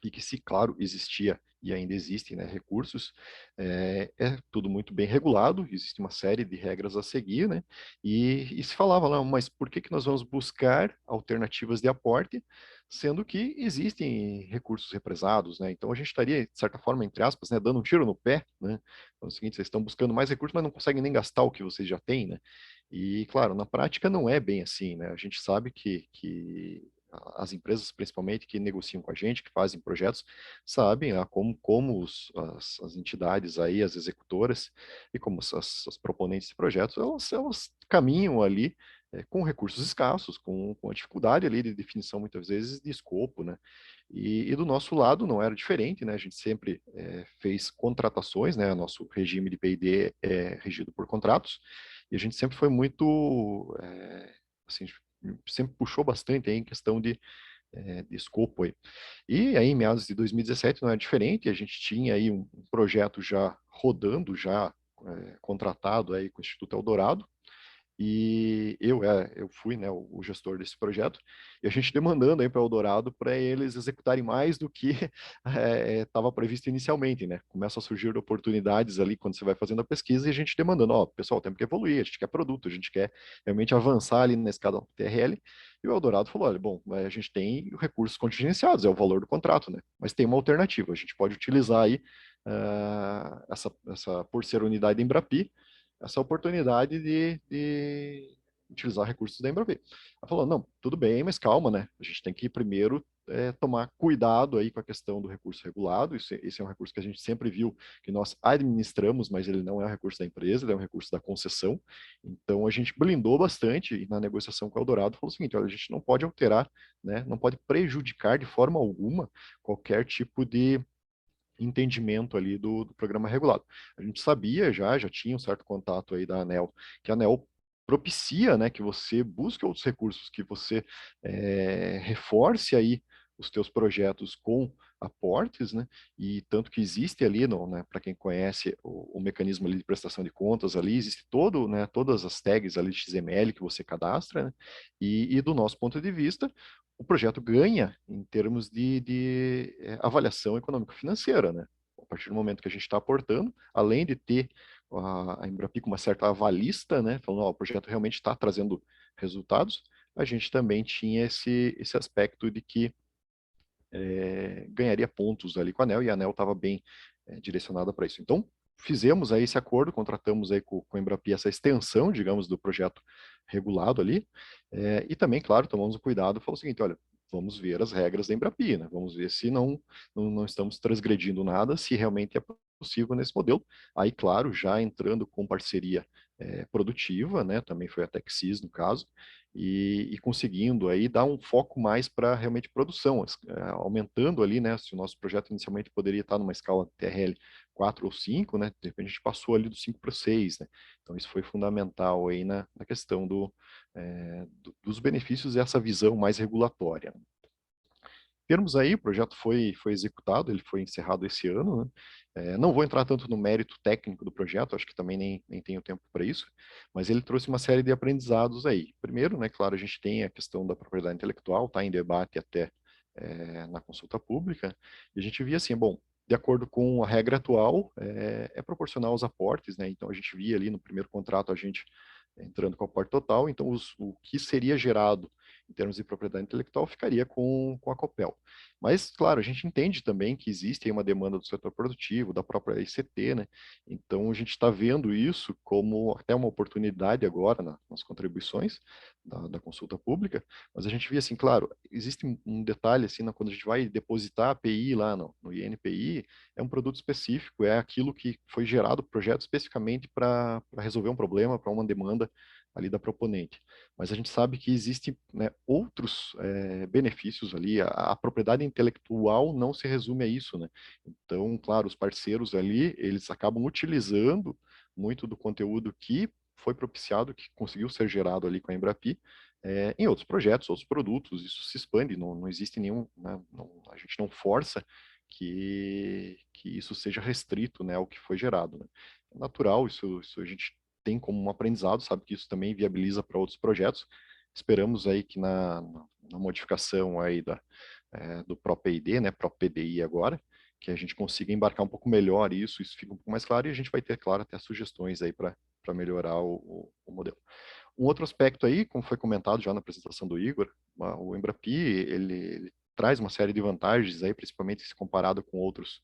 e que se, claro, existia e ainda existem, né, recursos, é tudo muito bem regulado, existe uma série de regras a seguir, né, e se falava lá, mas por que nós vamos buscar alternativas de aporte, sendo que existem recursos represados, né, então a gente estaria, de certa forma, entre aspas, né, dando um tiro no pé, né, então é o seguinte, vocês estão buscando mais recursos, mas não conseguem nem gastar o que vocês já têm, né, e, claro, na prática não é bem assim, né, a gente sabe que as empresas, principalmente, que negociam com a gente, que fazem projetos, sabem como as entidades aí, as executoras, e como as proponentes de projetos, elas caminham ali com recursos escassos, com a dificuldade ali de definição, muitas vezes, de escopo, né? E do nosso lado não era diferente, né? A gente sempre fez contratações, né? Nosso regime de P&D é regido por contratos, e a gente sempre foi muito, assim, sempre puxou bastante aí em questão de escopo aí. E aí, em meados de 2017, não é diferente, a gente tinha aí um projeto já rodando, já contratado aí com o Instituto Eldorado, e eu fui, né, o gestor desse projeto, e a gente demandando aí para o Eldorado para eles executarem mais do que estava previsto inicialmente, né? Começam a surgir oportunidades ali quando você vai fazendo a pesquisa e a gente demandando, ó, pessoal, temos que evoluir, a gente quer produto, a gente quer realmente avançar ali na escada TRL, e o Eldorado falou, olha, bom, a gente tem recursos contingenciados, é o valor do contrato, né? Mas tem uma alternativa, a gente pode utilizar aí essa por ser unidade Embrapi, essa oportunidade de utilizar recursos da Embraer. Ela falou, não, tudo bem, mas calma, né? A gente tem que primeiro tomar cuidado aí com a questão do recurso regulado, esse é um recurso que a gente sempre viu que nós administramos, mas ele não é um recurso da empresa, ele é um recurso da concessão, então a gente blindou bastante e na negociação com o Eldorado falou o seguinte, olha, a gente não pode alterar, né, não pode prejudicar de forma alguma qualquer tipo de entendimento ali do programa regulado. A gente sabia já tinha um certo contato aí da ANEEL, que a ANEEL propicia, né, que você busque outros recursos, que você reforce aí os teus projetos com aportes, né, e tanto que existe ali, né, para quem conhece o mecanismo ali de prestação de contas ali, existe né, todas as tags ali de XML que você cadastra, né, e do nosso ponto de vista, o projeto ganha em termos de avaliação econômico-financeira, né? A partir do momento que a gente está aportando, além de ter a Embrapi com uma certa avalista, né? Falando, ó, o projeto realmente está trazendo resultados, a gente também tinha esse aspecto de que ganharia pontos ali com a ANEEL, e a ANEEL estava bem direcionada para isso. Então, fizemos aí esse acordo, contratamos aí com a Embrapi essa extensão, digamos, do projeto regulado ali, e também, claro, tomamos o cuidado, falou o seguinte, olha, vamos ver as regras da Embrapi, né? Vamos ver se não estamos transgredindo nada, se realmente é possível nesse modelo. Aí, claro, já entrando com parceria produtiva, né? Também foi a Texis no caso, e conseguindo aí dar um foco mais para realmente produção, aumentando ali, né? Se o nosso projeto inicialmente poderia estar numa escala TRL 4 ou 5, né? De repente a gente passou ali do 5 para o 6, né? Então isso foi fundamental aí na questão dos benefícios e essa visão mais regulatória. Em termos aí, o projeto foi executado, ele foi encerrado esse ano, né? Não vou entrar tanto no mérito técnico do projeto, acho que também nem tenho tempo para isso, mas ele trouxe uma série de aprendizados aí. Primeiro, né, claro, a gente tem a questão da propriedade intelectual, está em debate até na consulta pública, e a gente via assim, bom, de acordo com a regra atual, é proporcional aos aportes, né? Então a gente via ali no primeiro contrato a gente entrando com o aporte total, então o que seria gerado em termos de propriedade intelectual, ficaria com a Copel. Mas, claro, a gente entende também que existe aí uma demanda do setor produtivo, da própria ICT, né? Então, a gente está vendo isso como até uma oportunidade agora nas contribuições da consulta pública, mas a gente vê assim, claro, existe um detalhe, assim, quando a gente vai depositar a API lá no INPI, é um produto específico, é aquilo que foi gerado, projeto especificamente para resolver um problema, para uma demanda ali da proponente. Mas a gente sabe que existem, né, outros benefícios ali. A propriedade intelectual não se resume a isso, né? Então, claro, os parceiros ali, eles acabam utilizando muito do conteúdo que foi propiciado, que conseguiu ser gerado ali com a Embrapi, em outros projetos, outros produtos. Isso se expande, não existe nenhum, né, a gente não força que isso seja restrito, né, ao que foi gerado, né? É natural, isso a gente tem como um aprendizado, sabe que isso também viabiliza para outros projetos. Esperamos aí que na modificação aí do ProPID, né, ProPDI agora, que a gente consiga embarcar um pouco melhor isso fica um pouco mais claro e a gente vai ter, claro, até sugestões aí para melhorar o modelo. Um outro aspecto aí, como foi comentado já na apresentação do Igor, o Embrapi, ele traz uma série de vantagens aí, principalmente se comparado com outros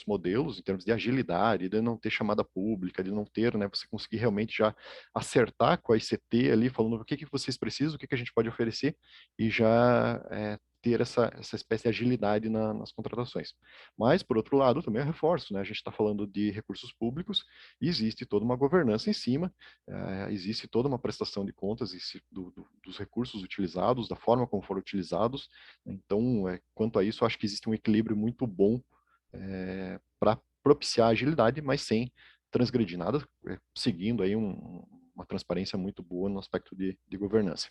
modelos, em termos de agilidade, de não ter chamada pública, de não ter, né, você conseguir realmente já acertar com a ICT ali, falando o que vocês precisam, o que a gente pode oferecer, e já ter essa espécie de agilidade nas contratações. Mas, por outro lado, também é reforço, né, a gente está falando de recursos públicos, e existe toda uma governança em cima, existe toda uma prestação de contas dos recursos utilizados, da forma como foram utilizados, então, quanto a isso, eu acho que existe um equilíbrio muito bom para propiciar agilidade, mas sem transgredir nada, seguindo aí uma transparência muito boa no aspecto de governança.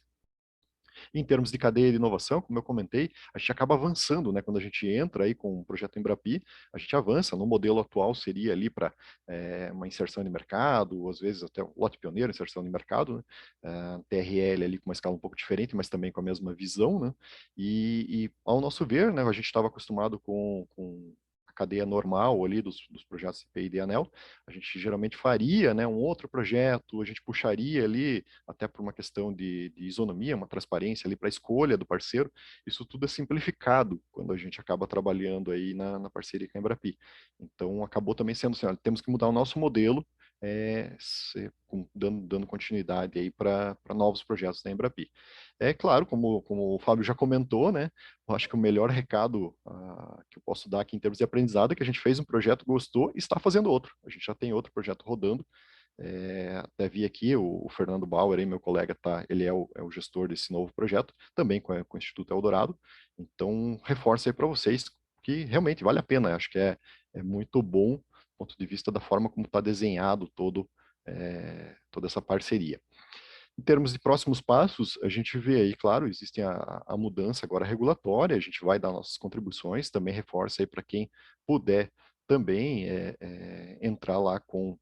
Em termos de cadeia de inovação, como eu comentei, a gente acaba avançando, né? Quando a gente entra aí com o projeto Embrapi, a gente avança. No modelo atual seria ali para uma inserção de mercado, às vezes até o lote pioneiro, inserção de mercado, né? TRL ali com uma escala um pouco diferente, mas também com a mesma visão, né? E ao nosso ver, né? A gente estava acostumado com cadeia normal ali dos projetos CPI e ANEL, a gente geralmente faria, né, um outro projeto, a gente puxaria ali, até por uma questão de isonomia, uma transparência ali para a escolha do parceiro, isso tudo é simplificado quando a gente acaba trabalhando aí na parceria com a Embrapi. Então, acabou também sendo assim, olha, temos que mudar o nosso modelo, dando continuidade aí para novos projetos da Embrapi. É claro, como o Fábio já comentou, né, eu acho que o melhor recado que eu posso dar aqui em termos de aprendizado é que a gente fez um projeto, gostou e está fazendo outro. A gente já tem outro projeto rodando. Até vi aqui o Fernando Bauer, aí, meu colega, ele é o gestor desse novo projeto, também com o Instituto Eldorado. Então, reforço aí para vocês que realmente vale a pena. Acho que é muito bom do ponto de vista da forma como está desenhado toda essa parceria. Em termos de próximos passos, a gente vê aí, claro, existe a mudança agora regulatória, a gente vai dar nossas contribuições, também reforça aí para quem puder também entrar lá com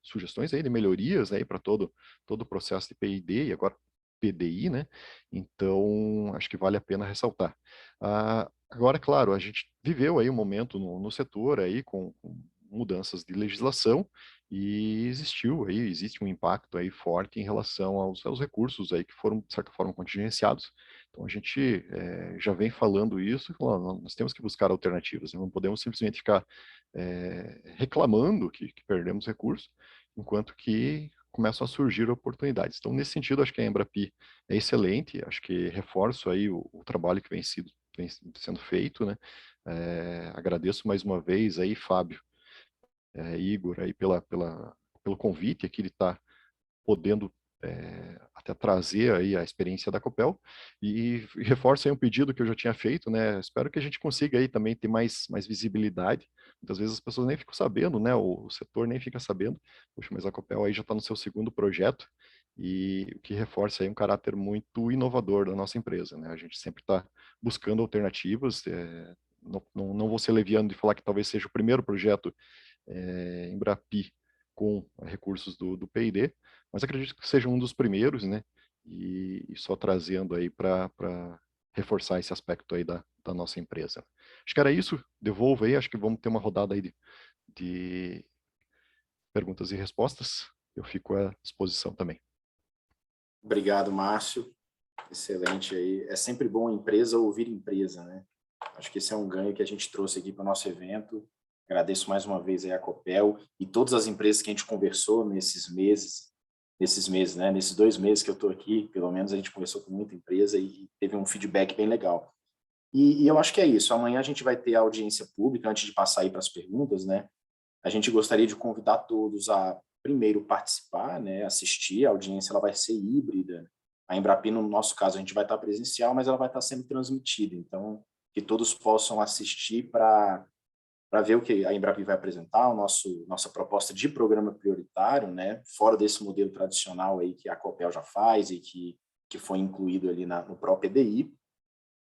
sugestões aí de melhorias aí para todo o processo de PID e agora PDI, né? Então, acho que vale a pena ressaltar. Agora, claro, a gente viveu aí um momento no setor aí com mudanças de legislação, e existe um impacto aí forte em relação aos recursos aí que foram, de certa forma, contingenciados. Então, a gente já vem falando isso, falando, nós temos que buscar alternativas, não podemos simplesmente ficar reclamando que perdemos recursos, enquanto que começam a surgir oportunidades. Então, nesse sentido, acho que a Embrapi é excelente, acho que reforço aí o trabalho que vem sendo feito, né? Agradeço mais uma vez aí, Fábio, Igor, aí pelo convite aqui de estar podendo até trazer aí a experiência da Copel e reforço aí um pedido que eu já tinha feito, né? Espero que a gente consiga aí também ter mais visibilidade. Muitas vezes as pessoas nem ficam sabendo, né? O setor nem fica sabendo. Poxa, mas a Copel aí já está no seu segundo projeto e o que reforça aí um caráter muito inovador da nossa empresa, né? A gente sempre está buscando alternativas. Não vou ser leviano de falar que talvez seja o primeiro projeto Embrapi com recursos do P&D, mas acredito que seja um dos primeiros, né? E só trazendo aí para reforçar esse aspecto aí da nossa empresa. Acho que era isso. Devolvo aí. Acho que vamos ter uma rodada aí de perguntas e respostas. Eu fico à disposição também. Obrigado, Márcio. Excelente aí. É sempre bom empresa ouvir empresa, né? Acho que esse é um ganho que a gente trouxe aqui para o nosso evento. Agradeço mais uma vez aí a Copel e todas as empresas que a gente conversou nesses meses, né? Nesses 2 meses que eu estou aqui, pelo menos a gente conversou com muita empresa e teve um feedback bem legal. E eu acho que é isso. Amanhã a gente vai ter a audiência pública, antes de passar aí para as perguntas, né? A gente gostaria de convidar todos a, primeiro, participar, né? Assistir. A audiência ela vai ser híbrida. A Embrapi, no nosso caso, a gente vai estar presencial, mas ela vai estar sendo transmitida. Então, que todos possam assistir para ver o que a Embrapi vai apresentar, nossa proposta de programa prioritário, né? Fora desse modelo tradicional aí que a Copel já faz e que foi incluído ali no próprio EDI.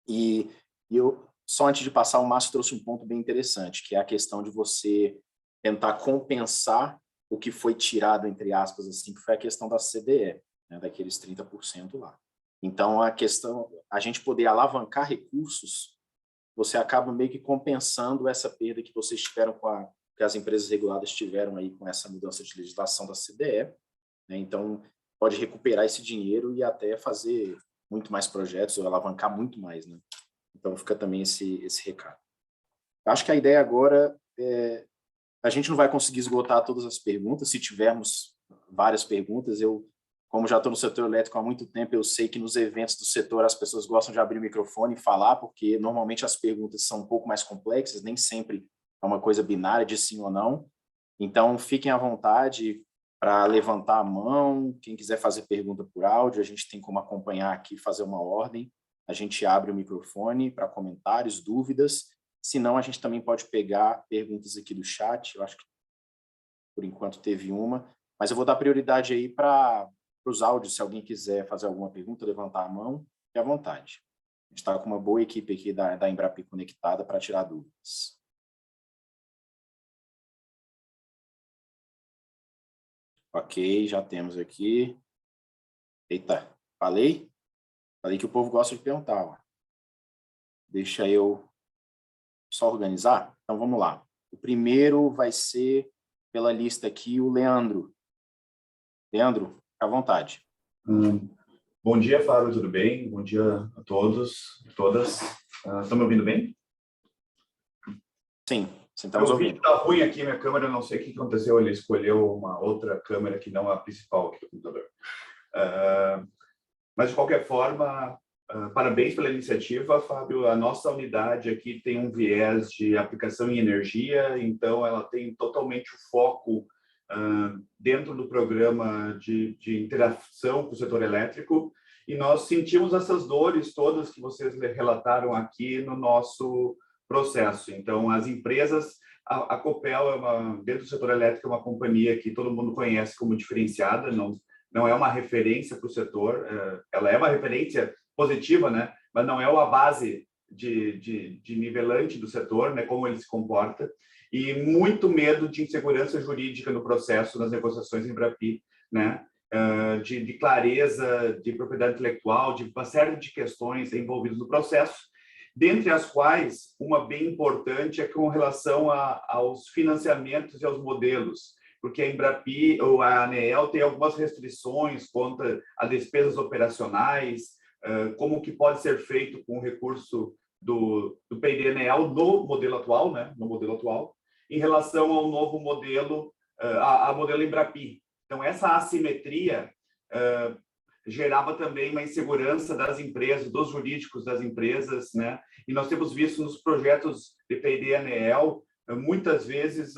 E eu, só antes de passar, o Márcio trouxe um ponto bem interessante, que é a questão de você tentar compensar o que foi tirado, entre aspas, assim, que foi a questão da CDE, né, daqueles 30% lá. Então, a gente poder alavancar recursos, você acaba meio que compensando essa perda que vocês tiveram que as empresas reguladas tiveram aí com essa mudança de legislação da CDE, né? Então, pode recuperar esse dinheiro e até fazer muito mais projetos ou alavancar muito mais, né? Então, fica também esse recado. Acho que a ideia agora a gente não vai conseguir esgotar todas as perguntas. Se tivermos várias perguntas, como já estou no setor elétrico há muito tempo, eu sei que nos eventos do setor as pessoas gostam de abrir o microfone e falar, porque normalmente as perguntas são um pouco mais complexas, nem sempre é uma coisa binária de sim ou não. Então, fiquem à vontade para levantar a mão. Quem quiser fazer pergunta por áudio, a gente tem como acompanhar aqui, fazer uma ordem. A gente abre o microfone para comentários, dúvidas. Se não, a gente também pode pegar perguntas aqui do chat. Eu acho que, por enquanto, teve uma. Mas eu vou dar prioridade aí para os áudios. Se alguém quiser fazer alguma pergunta, levantar a mão, fique à vontade. A gente está com uma boa equipe aqui da Embrapi conectada para tirar dúvidas. Ok, já temos aqui. Eita, falei? Falei que o povo gosta de perguntar. Ó. Deixa eu só organizar. Então, vamos lá. O primeiro vai ser, pela lista aqui, o Leandro. Leandro, fica à vontade. Bom dia, Fábio, tudo bem? Bom dia a todos e todas. Estão me ouvindo bem? Sim, estamos ouvindo. O vídeo está ruim aqui, minha câmera, não sei o que aconteceu, ele escolheu uma outra câmera que não a principal aqui do computador. Mas, de qualquer forma, parabéns pela iniciativa, Fábio. A nossa unidade aqui tem um viés de aplicação em energia, então ela tem totalmente o foco dentro do programa de interação com o setor elétrico, e nós sentimos essas dores todas que vocês relataram aqui no nosso processo. Então, as empresas, a Copel, dentro do setor elétrico, é uma companhia que todo mundo conhece como diferenciada, não é uma referência para o setor, ela é uma referência positiva, né? Mas não é a base de nivelante do setor, né? Como ele se comporta, e muito medo de insegurança jurídica no processo, nas negociações em Embrapi, né? De clareza, de propriedade intelectual, de uma série de questões envolvidas no processo, dentre as quais uma bem importante é com relação aos financiamentos e aos modelos, porque a Embrapi ou a ANEEL tem algumas restrições quanto a despesas operacionais, como que pode ser feito com o recurso do P&D ANEEL no modelo atual, né? No modelo atual, em relação ao novo modelo, a modelo Embrapi. Então, essa assimetria gerava também uma insegurança das empresas, dos jurídicos das empresas, né? E nós temos visto nos projetos de P&D ANEEL, muitas vezes,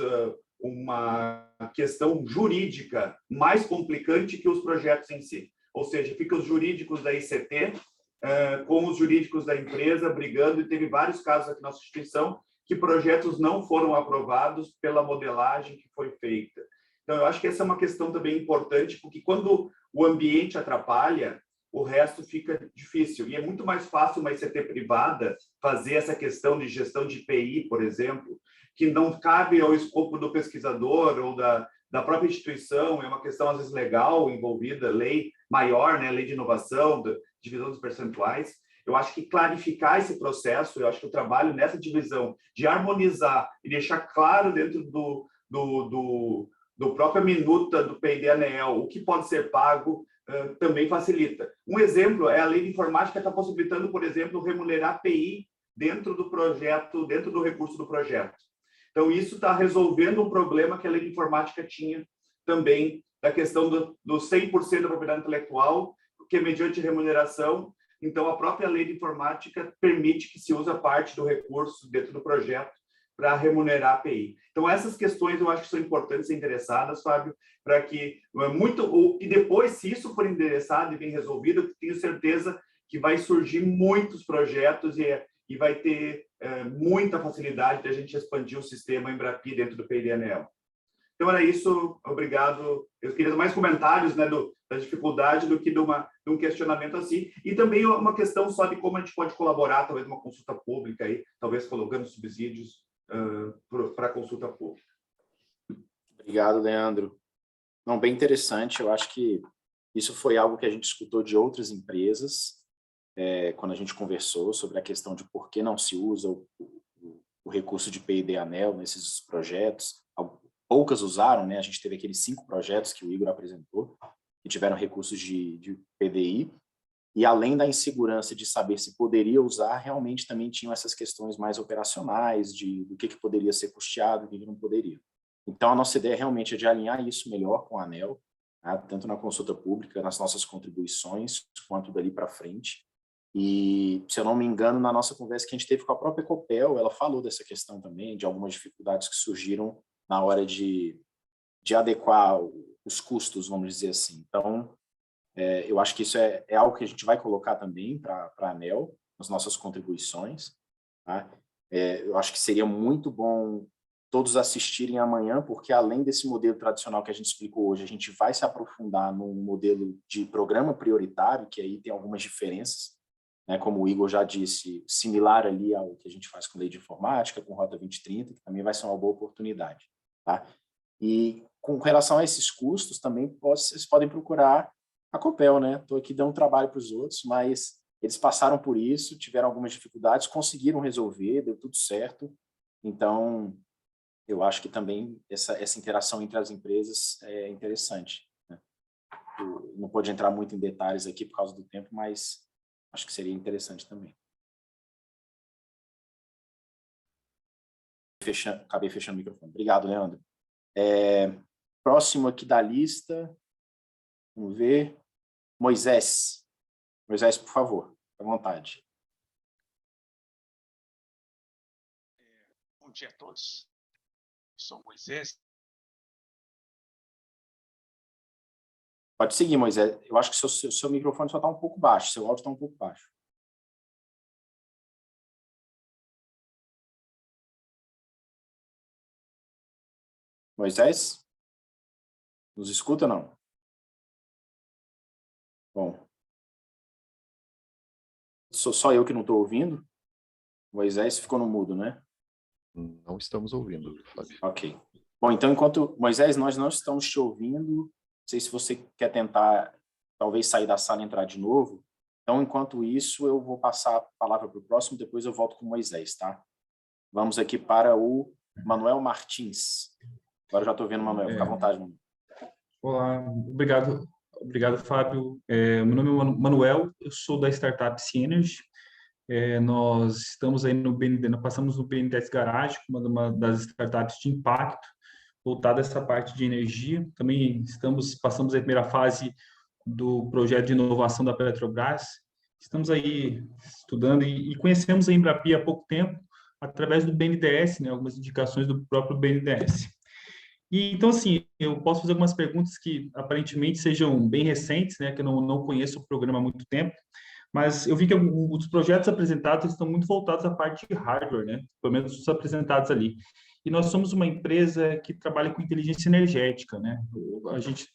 uma questão jurídica mais complicante que os projetos em si. Ou seja, fica os jurídicos da ICT com os jurídicos da empresa brigando, e teve vários casos aqui na nossa instituição que projetos não foram aprovados pela modelagem que foi feita. Então, eu acho que essa é uma questão também importante, porque quando o ambiente atrapalha, o resto fica difícil. E é muito mais fácil uma ICT privada fazer essa questão de gestão de IPI, por exemplo, que não cabe ao escopo do pesquisador ou da própria instituição, é uma questão, às vezes, legal envolvida, lei maior, né, lei de inovação, divisão dos percentuais. Eu acho que clarificar esse processo, eu acho que o trabalho nessa divisão de harmonizar e deixar claro dentro do própria minuta do P&D ANEEL o que pode ser pago também facilita. Um exemplo é a lei de informática que está possibilitando, por exemplo, remunerar PI dentro do projeto, dentro do recurso do projeto. Então, isso está resolvendo um problema que a lei de informática tinha também, da questão do 100% da propriedade intelectual, que é mediante remuneração. Então, a própria lei de informática permite que se use parte do recurso dentro do projeto para remunerar a API. Então, essas questões eu acho que são importantes e interessadas, Fábio, para que e depois, se isso for endereçado e bem resolvido, eu tenho certeza que vai surgir muitos projetos e vai ter muita facilidade de a gente expandir o sistema Embrapi dentro do P&D ANEEL. Então, era isso. Obrigado. Eu queria mais comentários, né, da dificuldade do que de um questionamento assim. E também uma questão só de como a gente pode colaborar, talvez uma consulta pública, aí, talvez colocando subsídios para a consulta pública. Obrigado, Leandro. Não, bem interessante. Eu acho que isso foi algo que a gente escutou de outras empresas, quando a gente conversou sobre a questão de por que não se usa o recurso de P&D ANEEL nesses projetos. Poucas usaram, né? A gente teve aqueles 5 projetos que o Igor apresentou, que tiveram recursos de PDI, e além da insegurança de saber se poderia usar, realmente também tinham essas questões mais operacionais, do que poderia ser custeado e o que não poderia. Então, a nossa ideia realmente é de alinhar isso melhor com a ANEEL, tá? Tanto na consulta pública, nas nossas contribuições, quanto dali para frente. E, se eu não me engano, na nossa conversa que a gente teve com a própria Copel, ela falou dessa questão também, de algumas dificuldades que surgiram na hora de adequar os custos, vamos dizer assim. Então, eu acho que isso é algo que a gente vai colocar também para a ANEEL, nas nossas contribuições. Tá? Eu acho que seria muito bom todos assistirem amanhã, porque além desse modelo tradicional que a gente explicou hoje, a gente vai se aprofundar num modelo de programa prioritário, que aí tem algumas diferenças, né? Como o Igor já disse, similar ali ao que a gente faz com lei de informática, com Rota 2030, que também vai ser uma boa oportunidade. Tá? E com relação a esses custos, também vocês podem procurar a Copel, né? Estou aqui dando trabalho para os outros, mas eles passaram por isso, tiveram algumas dificuldades, conseguiram resolver, deu tudo certo. Então, eu acho que também essa interação entre as empresas é interessante, né? Eu não pode entrar muito em detalhes aqui por causa do tempo, mas acho que seria interessante também. Acabei fechando o microfone. Obrigado, Leandro. Próximo aqui da lista, vamos ver, Moisés. Moisés, por favor, à vontade. Bom dia a todos. Sou Moisés. Pode seguir, Moisés. Eu acho que seu microfone só está um pouco baixo, seu áudio está um pouco baixo. Moisés? Nos escuta ou não? Bom. Sou só eu que não estou ouvindo? Moisés ficou no mudo, né? Não estamos ouvindo, Fábio. Ok. Bom, então, enquanto... Moisés, nós não estamos te ouvindo. Não sei se você quer tentar, talvez, sair da sala e entrar de novo. Então, enquanto isso, eu vou passar a palavra para o próximo, depois eu volto com o Moisés, tá? Vamos aqui para o Manuel Martins. Agora eu já estou vendo o Manuel. Fica à vontade, Manuel. Olá, obrigado, Fábio. Meu nome é Manuel, eu sou da startup Synergy. Nós estamos aí no BND, nós passamos no BNDES Garage, uma das startups de impacto. voltada a essa parte de energia. Também passamos a primeira fase do projeto de inovação da Petrobras. Estamos aí estudando e conhecemos a Embrapi há pouco tempo, através do BNDES, né, algumas indicações do próprio BNDES. E, então, assim, eu posso fazer algumas perguntas que aparentemente sejam bem recentes, né, que eu não conheço o programa há muito tempo, mas eu vi que os projetos apresentados estão muito voltados à parte de hardware, né, pelo menos os apresentados ali. E nós somos uma empresa que trabalha com inteligência energética, né, a gente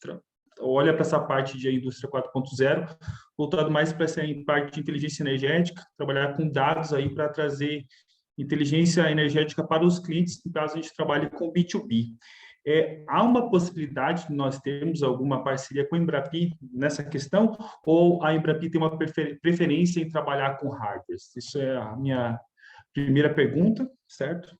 olha para essa parte de indústria 4.0, voltado mais para essa parte de inteligência energética, trabalhar com dados aí para trazer inteligência energética para os clientes, no caso a gente trabalha com B2B. Há uma possibilidade de nós termos alguma parceria com a Embrapi nessa questão, ou a Embrapi tem uma preferência em trabalhar com hardware? Isso é a minha primeira pergunta, certo?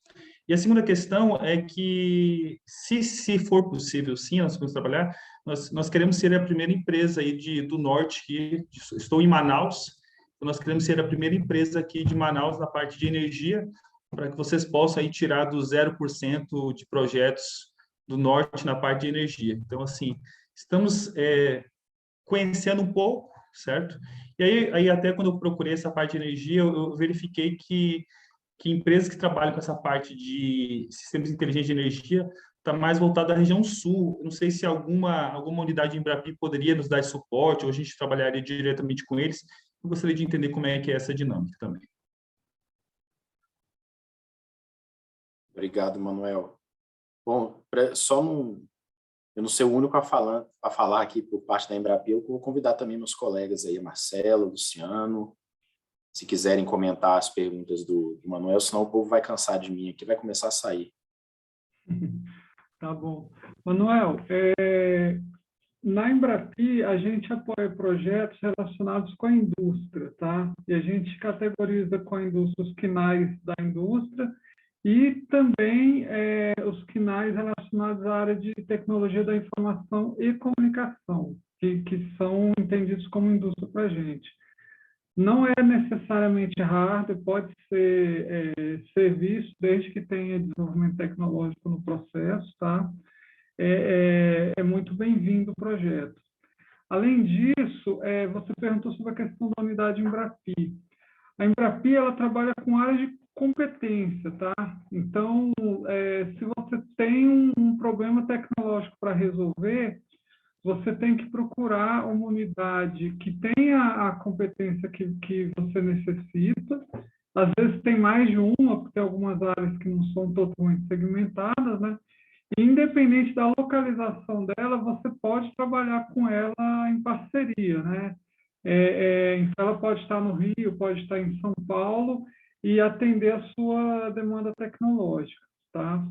E a segunda questão é que, se for possível, sim, nós vamos trabalhar, nós queremos ser a primeira empresa aí do Norte, que estou em Manaus, nós queremos ser a primeira empresa aqui de Manaus na parte de energia, para que vocês possam aí tirar do 0% de projetos do Norte na parte de energia. Então, assim, estamos conhecendo um pouco, certo? E aí até quando eu procurei essa parte de energia, eu verifiquei que empresas que trabalham com essa parte de sistemas inteligentes de energia está mais voltada à região sul. Eu não sei se alguma unidade de Embrapi poderia nos dar esse suporte, ou a gente trabalharia diretamente com eles. Eu gostaria de entender como é que é essa dinâmica também. Obrigado, Manuel. Bom, eu não ser o único a falar aqui por parte da Embrapi, eu vou convidar também meus colegas aí, Marcelo, Luciano, se quiserem comentar as perguntas do Manuel, senão o povo vai cansar de mim aqui, vai começar a sair. Tá bom. Manuel, na Embrapi, a gente apoia projetos relacionados com a indústria, tá? E a gente categoriza com a indústria os KNAIs da indústria e também os KNAIs relacionados à área de tecnologia da informação e comunicação, que são entendidos como indústria para a gente. Não é necessariamente hardware, pode ser serviço, desde que tenha desenvolvimento tecnológico no processo, tá? É muito bem-vindo o projeto. Além disso, você perguntou sobre a questão da unidade Embrapi. A Embrapi, ela trabalha com área de competência, tá? Então, se você tem um problema tecnológico para resolver, você tem que procurar uma unidade que tenha a competência que você necessita. Às vezes tem mais de uma, porque tem algumas áreas que não são totalmente segmentadas, né? E, independente da localização dela, você pode trabalhar com ela em parceria, né? Então, ela pode estar no Rio, pode estar em São Paulo e atender a sua demanda tecnológica, tá?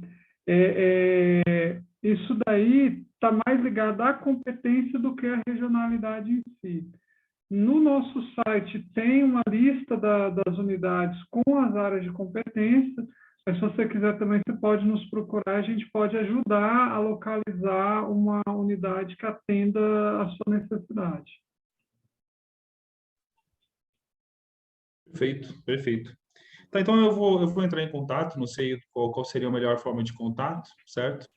Isso daí está mais ligado à competência do que à regionalidade em si. No nosso site tem uma lista das unidades com as áreas de competência, mas se você quiser também, você pode nos procurar, a gente pode ajudar a localizar uma unidade que atenda a sua necessidade. Perfeito, perfeito. Tá, então eu vou entrar em contato, não sei qual seria a melhor forma de contato, certo?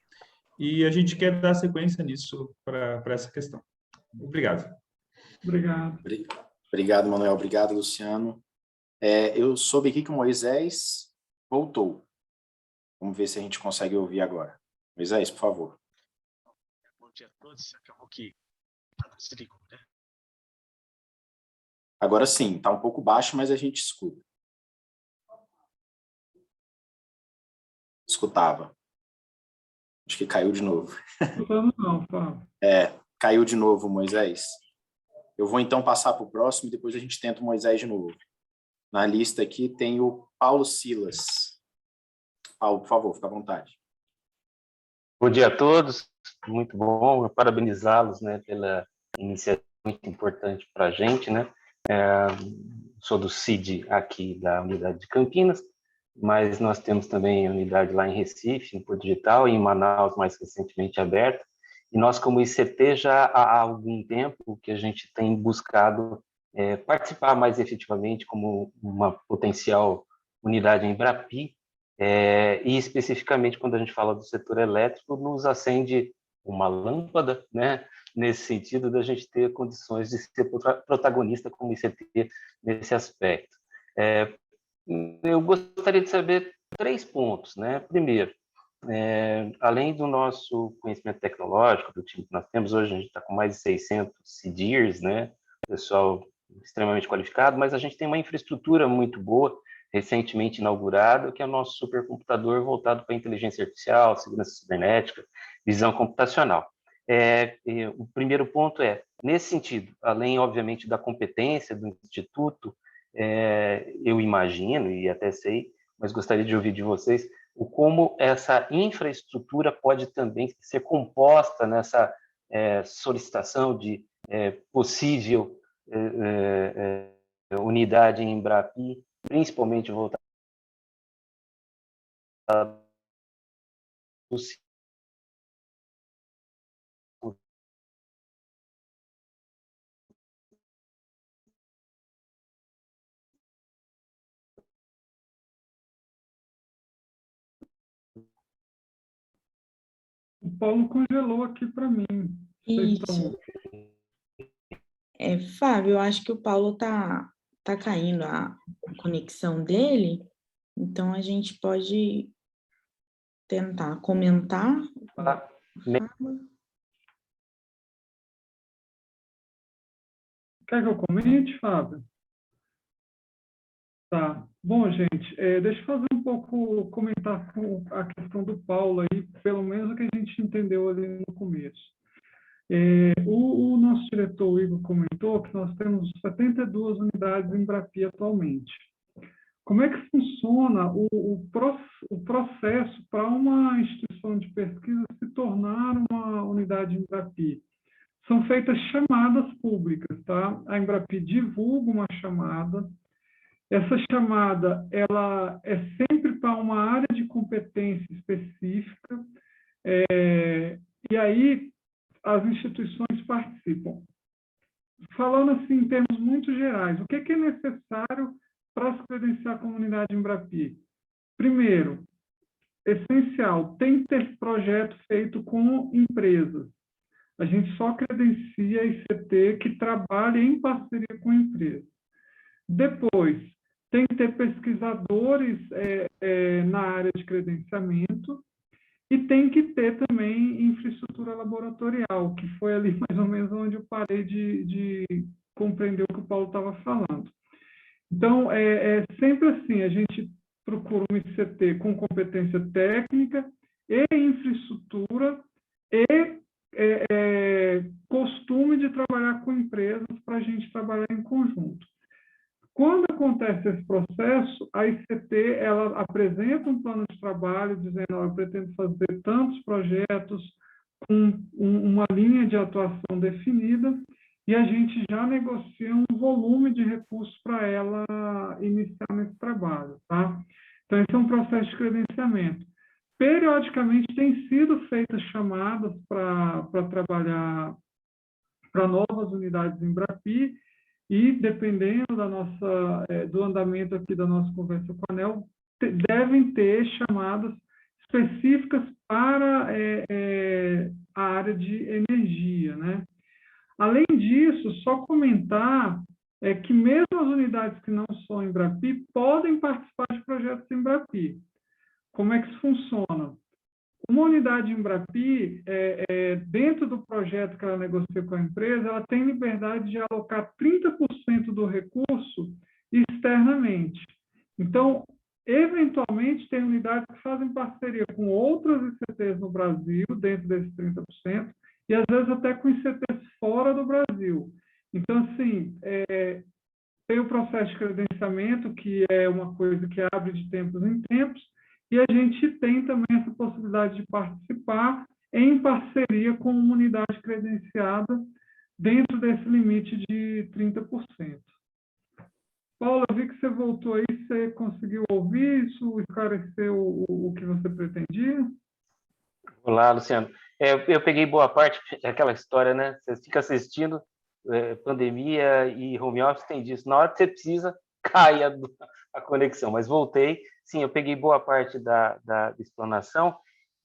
E a gente quer dar sequência nisso para essa questão. Obrigado. Obrigado. Obrigado, Manuel. Obrigado, Luciano. Eu soube aqui que o Moisés voltou. Vamos ver se a gente consegue ouvir agora. Moisés, por favor. Bom dia a todos. Acabou que se ligou, né? Agora sim, está um pouco baixo, mas a gente escuta. Escutava. Acho que caiu de novo. Não, Fábio. Caiu de novo, Moisés. Eu vou então passar para o próximo e depois a gente tenta o Moisés de novo. Na lista aqui tem o Paulo Silas. Paulo, por favor, fica à vontade. Bom dia a todos. Muito bom parabenizá-los, né, pela iniciativa muito importante para a gente, né? Sou do CID aqui da unidade de Campinas, mas nós temos também a unidade lá em Recife, no Porto Digital, e em Manaus, mais recentemente aberta. E nós, como ICT, já há algum tempo que a gente tem buscado participar mais efetivamente como uma potencial unidade Embrapi E especificamente quando a gente fala do setor elétrico, nos acende uma lâmpada, né, nesse sentido da gente ter condições de ser protagonista como ICT nesse aspecto. Eu gostaria de saber 3 pontos, né? Primeiro, além do nosso conhecimento tecnológico, do time que nós temos hoje, a gente está com mais de 600 CDIRs, né? Pessoal extremamente qualificado, mas a gente tem uma infraestrutura muito boa, recentemente inaugurada, que é o nosso supercomputador voltado para inteligência artificial, segurança cibernética, visão computacional. O primeiro ponto nesse sentido, além, obviamente, da competência do Instituto, eu imagino, e até sei, mas gostaria de ouvir de vocês, como essa infraestrutura pode também ser composta nessa solicitação de possível unidade em Embrapi, principalmente voltada para o O Paulo congelou aqui para mim. Vocês Isso. Fábio, eu acho que o Paulo tá caindo a conexão dele, então a gente pode tentar comentar. Quer que eu comente, Fábio? Tá. Bom, gente, deixa eu fazer um pouco, comentar com a questão do Paulo aí, pelo menos o que a gente entendeu ali no começo. O nosso diretor, o Igor, comentou que nós temos 72 unidades em Embrapi atualmente. Como é que funciona o processo para uma instituição de pesquisa se tornar uma unidade Embrapi? São feitas chamadas públicas, tá? A Embrapi divulga uma chamada. Essa chamada, ela é sempre para uma área de competência específica, e aí as instituições participam. Falando assim, em termos muito gerais, o que é necessário para se credenciar a comunidade Embrapi? Primeiro, essencial, tem que ter projeto feito com empresas. A gente só credencia ICT que trabalha em parceria com empresas. Depois, tem que ter pesquisadores na área de credenciamento e tem que ter também infraestrutura laboratorial, que foi ali mais ou menos onde eu parei de compreender o que o Paulo estava falando. Então, sempre assim, a gente procura um ICT com competência técnica e infraestrutura e costume de trabalhar com empresas para a gente trabalhar em conjunto. Quando acontece esse processo, a ICT ela apresenta um plano de trabalho dizendo, eu pretendo fazer tantos projetos com uma linha de atuação definida e a gente já negocia um volume de recursos para ela iniciar nesse trabalho, tá? Então, esse é um processo de credenciamento. Periodicamente, têm sido feitas chamadas para trabalhar para novas unidades em Embrapi, e, dependendo do andamento aqui da nossa conversa com a ANEEL, devem ter chamadas específicas para a área de energia, né? Além disso, só comentar que mesmo as unidades que não são Embrapi podem participar de projetos Embrapi. Como é que isso funciona? Uma unidade Embrapi, dentro do projeto que ela negocia com a empresa, ela tem liberdade de alocar 30% do recurso externamente. Então, eventualmente, tem unidades que fazem parceria com outras ICTs no Brasil, dentro desses 30%, e às vezes até com ICTs fora do Brasil. Então, assim, tem o processo de credenciamento, que é uma coisa que abre de tempos em tempos, e a gente tem também essa possibilidade de participar em parceria com uma unidade credenciada dentro desse limite de 30%. Paulo, eu vi que você voltou aí, você conseguiu ouvir isso, esclareceu o que você pretendia? Olá, Luciano. Eu peguei boa parte daquela história, né? Você fica assistindo, pandemia e home office tem disso. Na hora que você precisa, cai a conexão. Mas voltei, sim, eu peguei boa parte da explanação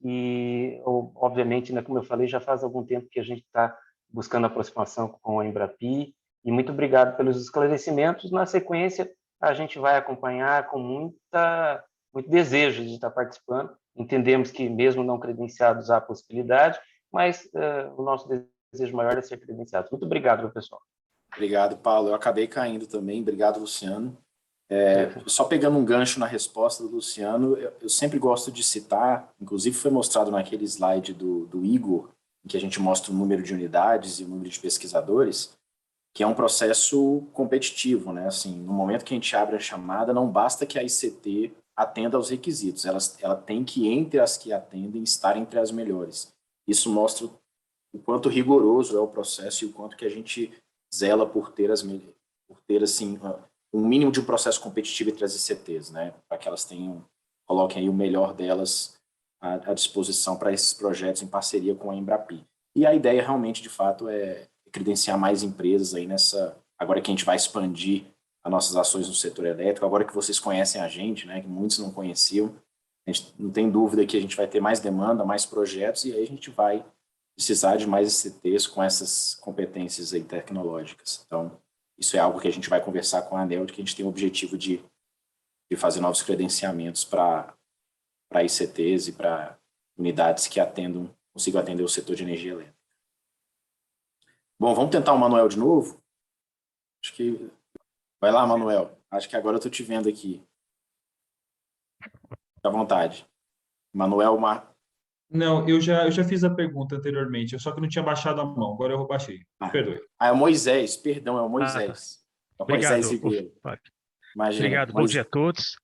e, obviamente, né, como eu falei, já faz algum tempo que a gente está buscando aproximação com a Embrapi, e muito obrigado pelos esclarecimentos. Na sequência, a gente vai acompanhar com muito desejo de estar participando. Entendemos que, mesmo não credenciados, há possibilidade, mas o nosso desejo maior é ser credenciados. Muito obrigado, meu pessoal. Obrigado, Paulo. Eu acabei caindo também. Obrigado, Luciano. Só pegando um gancho na resposta do Luciano, eu sempre gosto de citar, inclusive foi mostrado naquele slide do Igor, em que a gente mostra o número de unidades e o número de pesquisadores, que é um processo competitivo, né? Assim, no momento que a gente abre a chamada, não basta que a ICT atenda aos requisitos, ela tem que, entre as que atendem, estar entre as melhores. Isso mostra o quanto rigoroso é o processo e o quanto que a gente zela por ter assim, um mínimo de um processo competitivo entre as ICTs, né? Para que elas coloquem aí o melhor delas à disposição para esses projetos em parceria com a Embrapi. E a ideia realmente, de fato, é credenciar mais empresas aí agora que a gente vai expandir as nossas ações no setor elétrico, agora que vocês conhecem a gente, né, que muitos não conheciam, a gente não tem dúvida que a gente vai ter mais demanda, mais projetos, e aí a gente vai precisar de mais ICTs com essas competências aí tecnológicas. Então, isso é algo que a gente vai conversar com a ANEEL, que a gente tem o objetivo de fazer novos credenciamentos para ICTs e para unidades que consigam atender o setor de energia elétrica. Bom, vamos tentar o Manuel de novo? Acho que... Vai lá, Manuel. Acho que agora eu estou te vendo aqui. Fique à vontade. Manuel Não, eu já fiz a pergunta anteriormente, só que não tinha baixado a mão, agora eu baixei. Perdoe. É o Moisés, perdão, é o Moisés. Tá. É o Moisés Obrigado. Ribeiro. Imagina, Obrigado, bom dia a todos.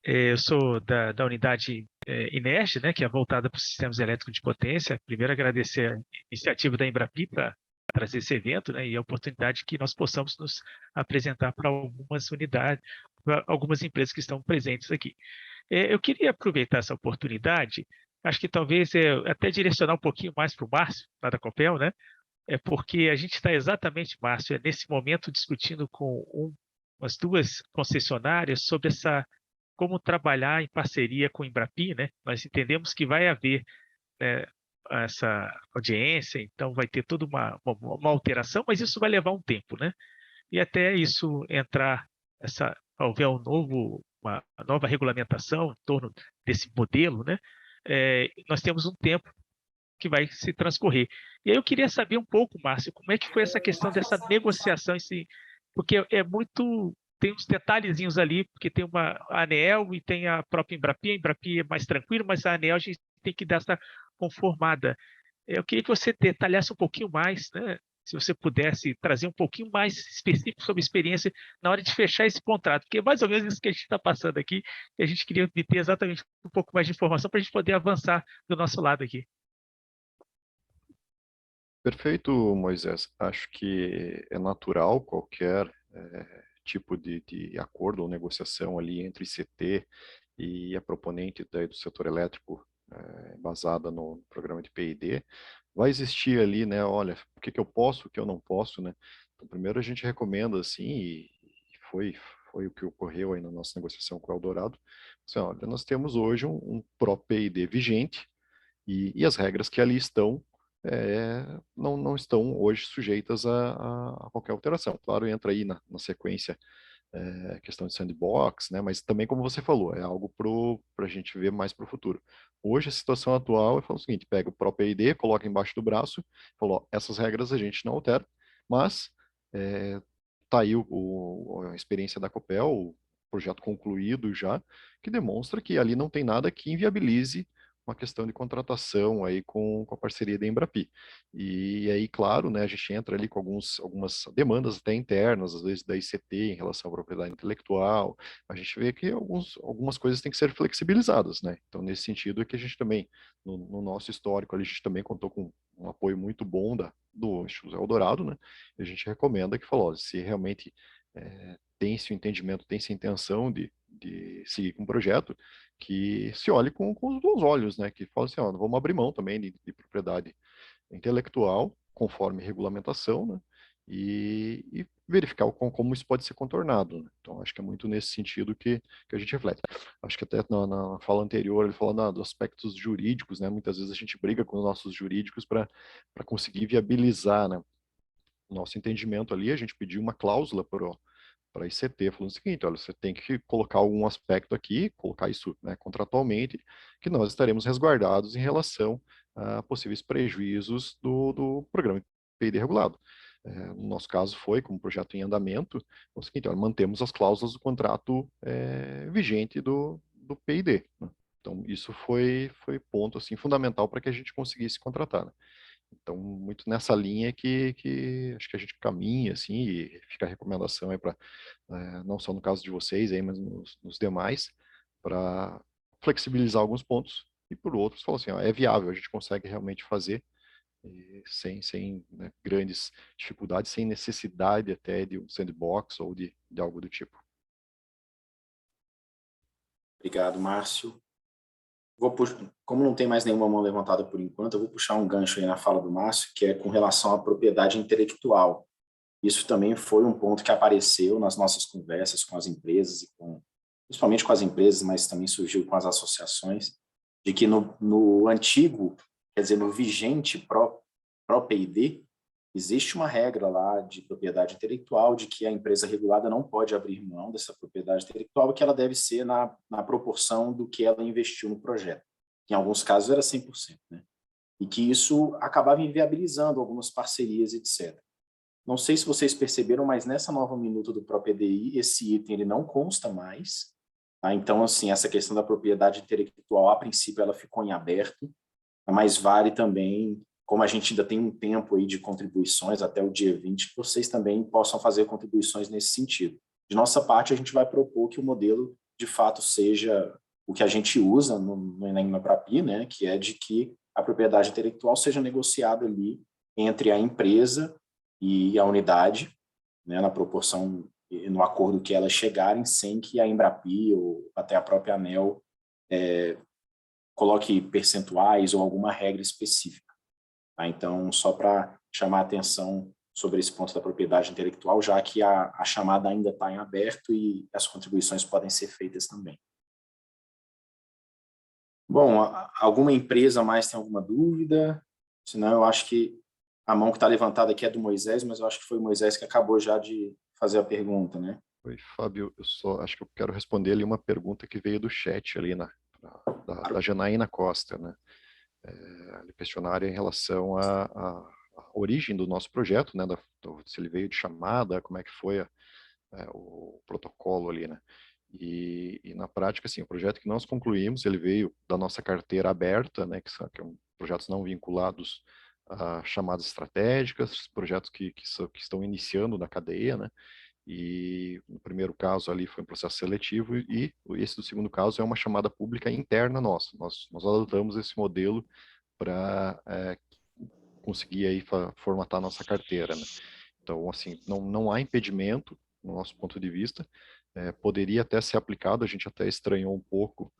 Eu sou da unidade INERG, né, que é voltada para os sistemas elétricos de potência. Primeiro, agradecer a iniciativa da Embrapi para trazer esse evento, né, e a oportunidade que nós possamos nos apresentar para algumas unidades, para algumas empresas que estão presentes aqui. Eu queria aproveitar essa oportunidade, acho que talvez até direcionar um pouquinho mais para o Márcio, lá da Copel, né, porque a gente está exatamente, Márcio, nesse momento discutindo com umas duas concessionárias sobre como trabalhar em parceria com o Embrapi, né? Nós entendemos que vai haver essa audiência, então vai ter toda uma alteração, mas isso vai levar um tempo, né? E até isso entrar, houver uma nova regulamentação em torno desse modelo, né? Nós temos um tempo que vai se transcorrer. E aí eu queria saber um pouco, Márcio, como é que foi essa questão dessa negociação, porque tem uns detalhezinhos ali, porque tem a ANEEL e tem a própria Embrapi. A Embrapi é mais tranquilo, mas a ANEEL a gente tem que dar essa conformada. Eu queria que você detalhasse um pouquinho mais, né? Se você pudesse trazer um pouquinho mais específico sobre a experiência na hora de fechar esse contrato, porque é mais ou menos isso que a gente está passando aqui, e a gente queria obter exatamente um pouco mais de informação para a gente poder avançar do nosso lado aqui. Perfeito, Moisés. Acho que é natural qualquer tipo de acordo ou negociação ali entre ICT e a proponente do setor elétrico basada no programa de P&D. Vai existir ali, né, olha, o que eu posso, o que eu não posso, né? Então, primeiro a gente recomenda, assim, e foi o que ocorreu aí na nossa negociação com o Eldorado, assim, olha, nós temos hoje um PRO-P&D vigente e as regras que ali estão não estão hoje sujeitas a qualquer alteração. Claro, entra aí na sequência questão de sandbox, né? Mas também, como você falou, é algo para a gente ver mais para o futuro. Hoje, a situação atual é o seguinte, pega o próprio ID, coloca embaixo do braço, falou, essas regras a gente não altera, mas tá aí a experiência da Copel, o projeto concluído já, que demonstra que ali não tem nada que inviabilize uma questão de contratação aí com a parceria da Embrapi. E aí, claro, né, a gente entra ali com algumas demandas até internas, às vezes da ICT em relação à propriedade intelectual, a gente vê que algumas coisas têm que ser flexibilizadas, né? Então, nesse sentido é que a gente também, no nosso histórico, ali, a gente também contou com um apoio muito bom do Instituto Eldorado, né? E a gente recomenda que falou, se realmente tem esse entendimento, tem essa intenção de seguir com o projeto, que se olhe com os bons olhos, né? Que fala assim, ó, vamos abrir mão também de propriedade intelectual, conforme regulamentação, né? e verificar como isso pode ser contornado, né? Então, acho que é muito nesse sentido que a gente reflete. Acho que até na fala anterior, ele falou dos aspectos jurídicos, né? Muitas vezes a gente briga com os nossos jurídicos para conseguir viabilizar, né? O nosso entendimento ali, a gente pediu uma cláusula para a ICT, falando o seguinte: olha, você tem que colocar algum aspecto aqui, colocar isso, né, contratualmente, que nós estaremos resguardados em relação a possíveis prejuízos do programa P&D regulado. No nosso caso foi, como projeto em andamento, o seguinte: olha, mantemos as cláusulas do contrato vigente do P&D, né? Então, isso foi ponto assim, fundamental para que a gente conseguisse contratar, né? Então, muito nessa linha que acho que a gente caminha, assim, e fica a recomendação aí para, não só no caso de vocês aí, mas nos demais, para flexibilizar alguns pontos, e por outros, falar assim, ó, é viável, a gente consegue realmente fazer, sem né, grandes dificuldades, sem necessidade até de um sandbox ou de algo do tipo. Obrigado, Márcio. Como não tem mais nenhuma mão levantada por enquanto, eu vou puxar um gancho aí na fala do Márcio, que é com relação à propriedade intelectual. Isso também foi um ponto que apareceu nas nossas conversas com as empresas, principalmente com as empresas, mas também surgiu com as associações, de que no antigo, quer dizer, no vigente pró-P&D, existe uma regra lá de propriedade intelectual, de que a empresa regulada não pode abrir mão dessa propriedade intelectual, e que ela deve ser na proporção do que ela investiu no projeto. Em alguns casos era 100%, né? E que isso acabava inviabilizando algumas parcerias, etc. Não sei se vocês perceberam, mas nessa nova minuta do ProPDI, esse item ele não consta mais. Tá? Então, assim, essa questão da propriedade intelectual, a princípio, ela ficou em aberto, mas vale também, como a gente ainda tem um tempo aí de contribuições até o dia 20, que vocês também possam fazer contribuições nesse sentido. De nossa parte, a gente vai propor que o modelo, de fato, seja o que a gente usa na Embrapi, né, que é de que a propriedade intelectual seja negociada ali entre a empresa e a unidade, né, na proporção, no acordo que elas chegarem, sem que a Embrapi ou até a própria ANEEL coloque percentuais ou alguma regra específica. Tá? Então, só para chamar a atenção sobre esse ponto da propriedade intelectual, já que a chamada ainda está em aberto e as contribuições podem ser feitas também. Bom, alguma empresa mais tem alguma dúvida? Senão, eu acho que a mão que está levantada aqui é do Moisés, mas eu acho que foi o Moisés que acabou já de fazer a pergunta, né? Oi, Fábio, eu só acho que eu quero responder ali uma pergunta que veio do chat ali da Janaína Costa, né? Questionário em relação à origem do nosso projeto, né? Se ele veio de chamada, como é que foi o protocolo ali, né? E na prática, assim, o projeto que nós concluímos, ele veio da nossa carteira aberta, né? Que são projetos não vinculados a chamadas estratégicas, projetos que estão iniciando na cadeia, né? E no primeiro caso ali foi um processo seletivo e esse do segundo caso é uma chamada pública interna nossa. Nós adotamos esse modelo para conseguir aí formatar a nossa carteira, né? Então, assim, não há impedimento, no nosso ponto de vista, poderia até ser aplicado, a gente até estranhou um pouco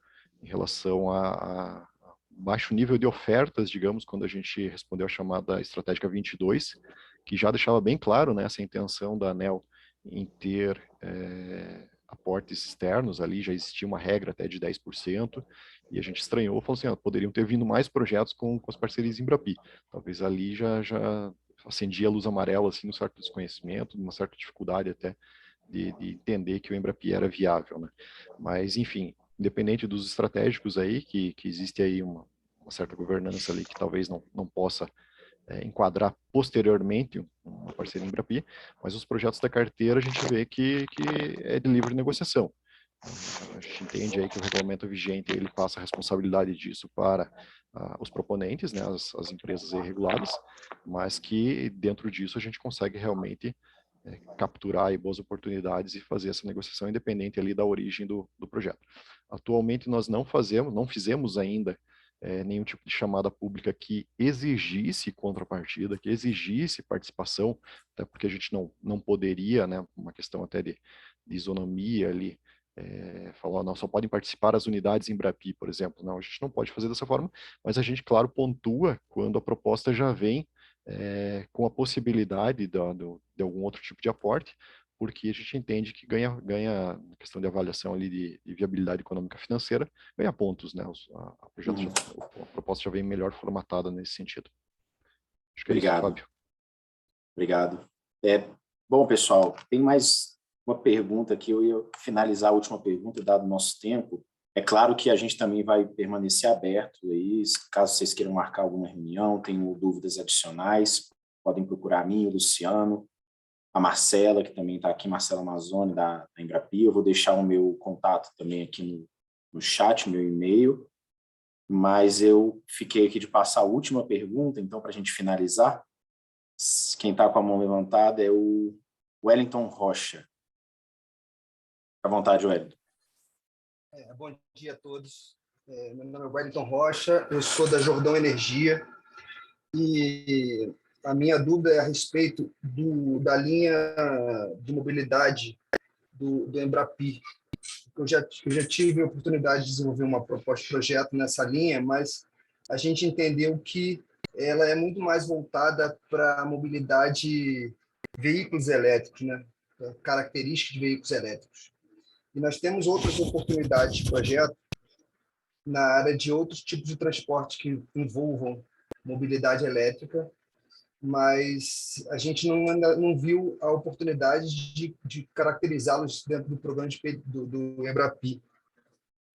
em relação a baixo nível de ofertas, digamos, quando a gente respondeu a chamada estratégica 22, que já deixava bem claro, né, essa intenção da ANEEL em ter aportes externos ali, já existia uma regra até de 10%, e a gente estranhou, falou assim, poderiam ter vindo mais projetos com as parcerias Embrapi. Talvez ali já acendia a luz amarela, assim, no certo desconhecimento, uma certa dificuldade até de entender que o Embrapi era viável, né? Mas, enfim, independente dos estratégicos aí, que existe aí uma certa governança ali que talvez não possa enquadrar posteriormente uma parceria Embrapi, mas os projetos da carteira a gente vê que é de livre negociação. A gente entende aí que o regulamento vigente ele passa a responsabilidade disso para os proponentes, né, as empresas reguladas, mas que dentro disso a gente consegue realmente capturar aí boas oportunidades e fazer essa negociação independente ali da origem do projeto. Atualmente nós não fizemos ainda nenhum tipo de chamada pública que exigisse contrapartida, que exigisse participação, até porque a gente não poderia, né, uma questão até de isonomia ali, falar, não, só podem participar as unidades Embrapi, por exemplo. Não, a gente não pode fazer dessa forma, mas a gente, claro, pontua quando a proposta já vem com a possibilidade de algum outro tipo de aporte, porque a gente entende que ganha na questão de avaliação ali de viabilidade econômica financeira, ganha pontos, né? A proposta já vem melhor formatada nesse sentido. Acho que é isso, Fábio. Obrigado. Bom, pessoal, tem mais uma pergunta aqui, eu ia finalizar a última pergunta, dado o nosso tempo. É claro que a gente também vai permanecer aberto aí, caso vocês queiram marcar alguma reunião, tenham dúvidas adicionais, podem procurar a mim, o Luciano, a Marcela, que também está aqui, Marcela Mazzoni, da Embrapi. Eu vou deixar o meu contato também aqui no chat, meu e-mail, mas eu fiquei aqui de passar a última pergunta, então, para a gente finalizar, quem está com a mão levantada é o Wellington Rocha. Fica à vontade, Wellington. Bom dia a todos. Meu nome é Wellington Rocha, eu sou da Jordão Energia e a minha dúvida é a respeito da linha de mobilidade do Embrapi. Eu já tive a oportunidade de desenvolver uma proposta de projeto nessa linha, mas a gente entendeu que ela é muito mais voltada para a mobilidade veículos elétricos, né? Características de veículos elétricos. E nós temos outras oportunidades de projeto na área de outros tipos de transporte que envolvam mobilidade elétrica, mas a gente ainda não viu a oportunidade de caracterizá-los dentro do programa do Embrapi.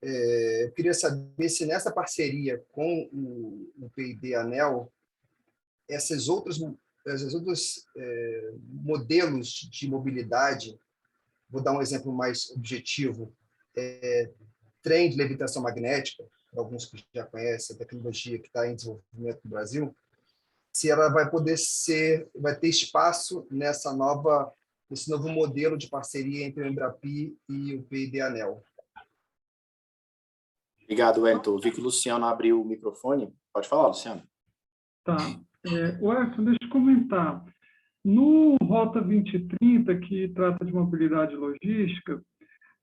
Eu queria saber se nessa parceria com o P&D ANEEL, esses outros modelos de mobilidade, vou dar um exemplo mais objetivo, trem de levitação magnética, para alguns que já conhecem a tecnologia que está em desenvolvimento no Brasil, se ela vai ter espaço nesse novo modelo de parceria entre o Embrapi e o P&D ANEEL. Obrigado, Wellington. Eu vi que o Luciano abriu o microfone. Pode falar, Luciano. Tá. Wellington, deixa eu comentar. No Rota 2030, que trata de mobilidade logística,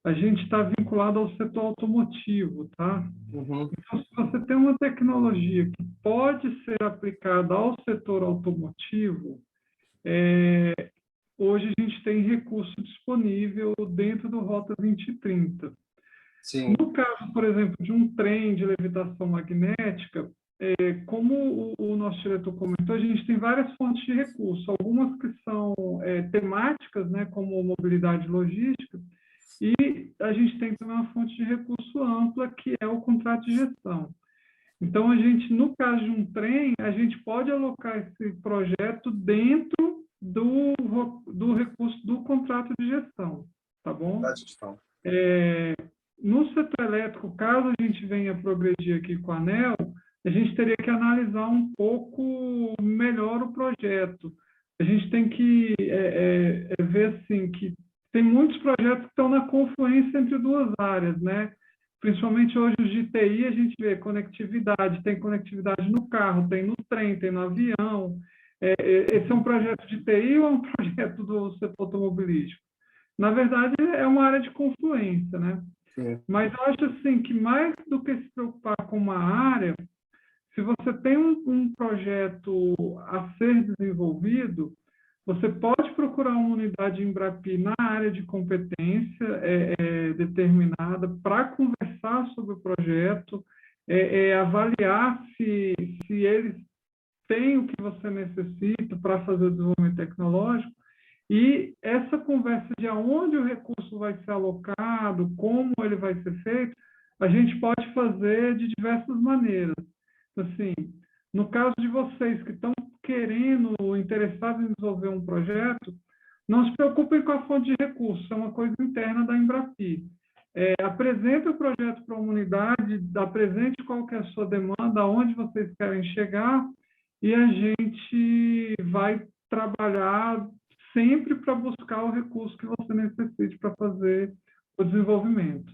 a gente está vinculado ao setor automotivo, tá? Uhum. Então, se você tem uma tecnologia que pode ser aplicada ao setor automotivo, hoje a gente tem recurso disponível dentro do Rota 2030. Sim. No caso, por exemplo, de um trem de levitação magnética, como o nosso diretor comentou, a gente tem várias fontes de recurso, algumas que são temáticas, né, como mobilidade logística, e a gente tem também uma fonte de recurso ampla, que é o contrato de gestão. Então, a gente, no caso de um trem, a gente pode alocar esse projeto dentro do recurso do contrato de gestão, tá bom? No setor elétrico, caso a gente venha progredir aqui com a ANEEL, a gente teria que analisar um pouco melhor o projeto. A gente tem que ver assim, que tem muitos projetos que estão na confluência entre duas áreas, né? Principalmente hoje os de TI, a gente vê conectividade, tem conectividade no carro, tem no trem, tem no avião. Esse é um projeto de TI ou é um projeto do setor automobilístico? Na verdade, é uma área de confluência, né? Sim. Mas eu acho assim que mais do que se preocupar com uma área, se você tem um projeto a ser desenvolvido, você pode procurar uma unidade Embrapi na área de competência determinada para conversar sobre o projeto, avaliar se eles têm o que você necessita para fazer o desenvolvimento tecnológico, e essa conversa de aonde o recurso vai ser alocado, como ele vai ser feito, a gente pode fazer de diversas maneiras. Assim, no caso de vocês que estão interessados em desenvolver um projeto, não se preocupem com a fonte de recursos, é uma coisa interna da Embrapi. Apresente o projeto para a unidade, apresente qual que é a sua demanda, aonde vocês querem chegar, e a gente vai trabalhar sempre para buscar o recurso que você necessite para fazer o desenvolvimento.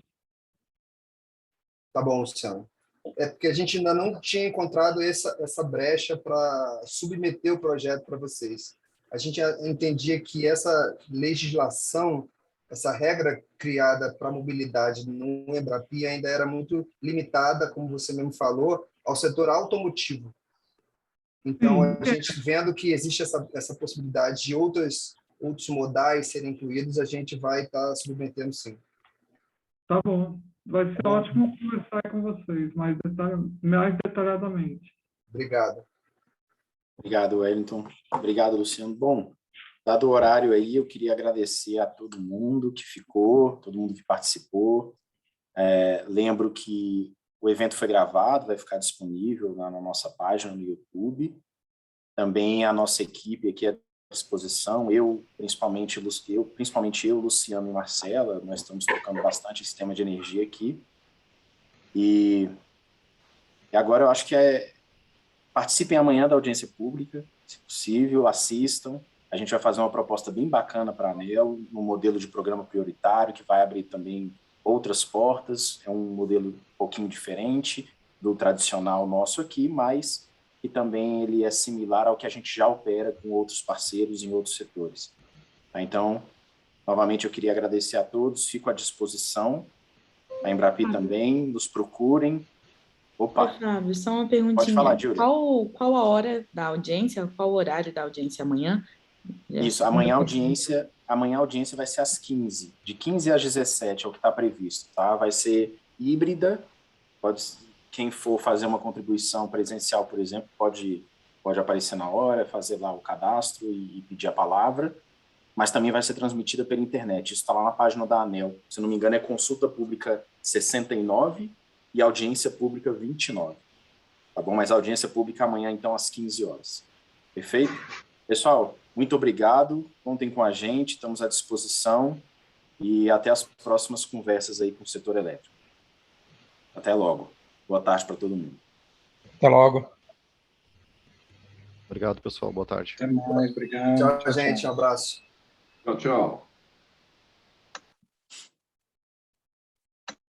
Tá bom, Luciano. Porque a gente ainda não tinha encontrado essa brecha para submeter o projeto para vocês. A gente entendia que essa legislação, essa regra criada para a mobilidade no Embrapi ainda era muito limitada, como você mesmo falou, ao setor automotivo. Então, a gente vendo que existe essa possibilidade de outros modais serem incluídos, a gente vai estar submetendo sim. Tá bom. Vai ser ótimo conversar com vocês mais detalhadamente. Obrigado. Obrigado, Wellington. Obrigado, Luciano. Bom, dado o horário aí, eu queria agradecer a todo mundo que ficou, todo mundo que participou. Lembro que o evento foi gravado, vai ficar disponível na nossa página no YouTube. Também a nossa equipe aqui à disposição, principalmente eu, Luciano e Marcela, nós estamos tocando bastante esse tema de energia aqui. E agora eu acho que participem amanhã da audiência pública, se possível, assistam. A gente vai fazer uma proposta bem bacana para a ANEEL, no modelo de programa prioritário, que vai abrir também outras portas. É um modelo um pouquinho diferente do tradicional nosso aqui, mas que também ele é similar ao que a gente já opera com outros parceiros em outros setores. Então, novamente, eu queria agradecer a todos, fico à disposição. A Embrapi também, nos procurem. Opa! Fábio, só uma perguntinha. Pode falar, Júlia. Qual a hora da audiência? Qual o horário da audiência amanhã? Isso, amanhã a audiência vai ser às 15, de 15 às 17 é o que está previsto, tá? Vai ser híbrida, quem for fazer uma contribuição presencial, por exemplo, pode aparecer na hora, fazer lá o cadastro e pedir a palavra, mas também vai ser transmitida pela internet, isso está lá na página da ANEEL, se não me engano é consulta pública 69 e audiência pública 29, tá bom? Mas a audiência pública amanhã, então, às 15 horas. Perfeito? Pessoal, muito obrigado, contem com a gente, estamos à disposição e até as próximas conversas aí com o setor elétrico. Até logo. Boa tarde para todo mundo. Até logo. Obrigado, pessoal. Boa tarde. Até mais, obrigado. Tchau, gente. Um abraço. Tchau, tchau.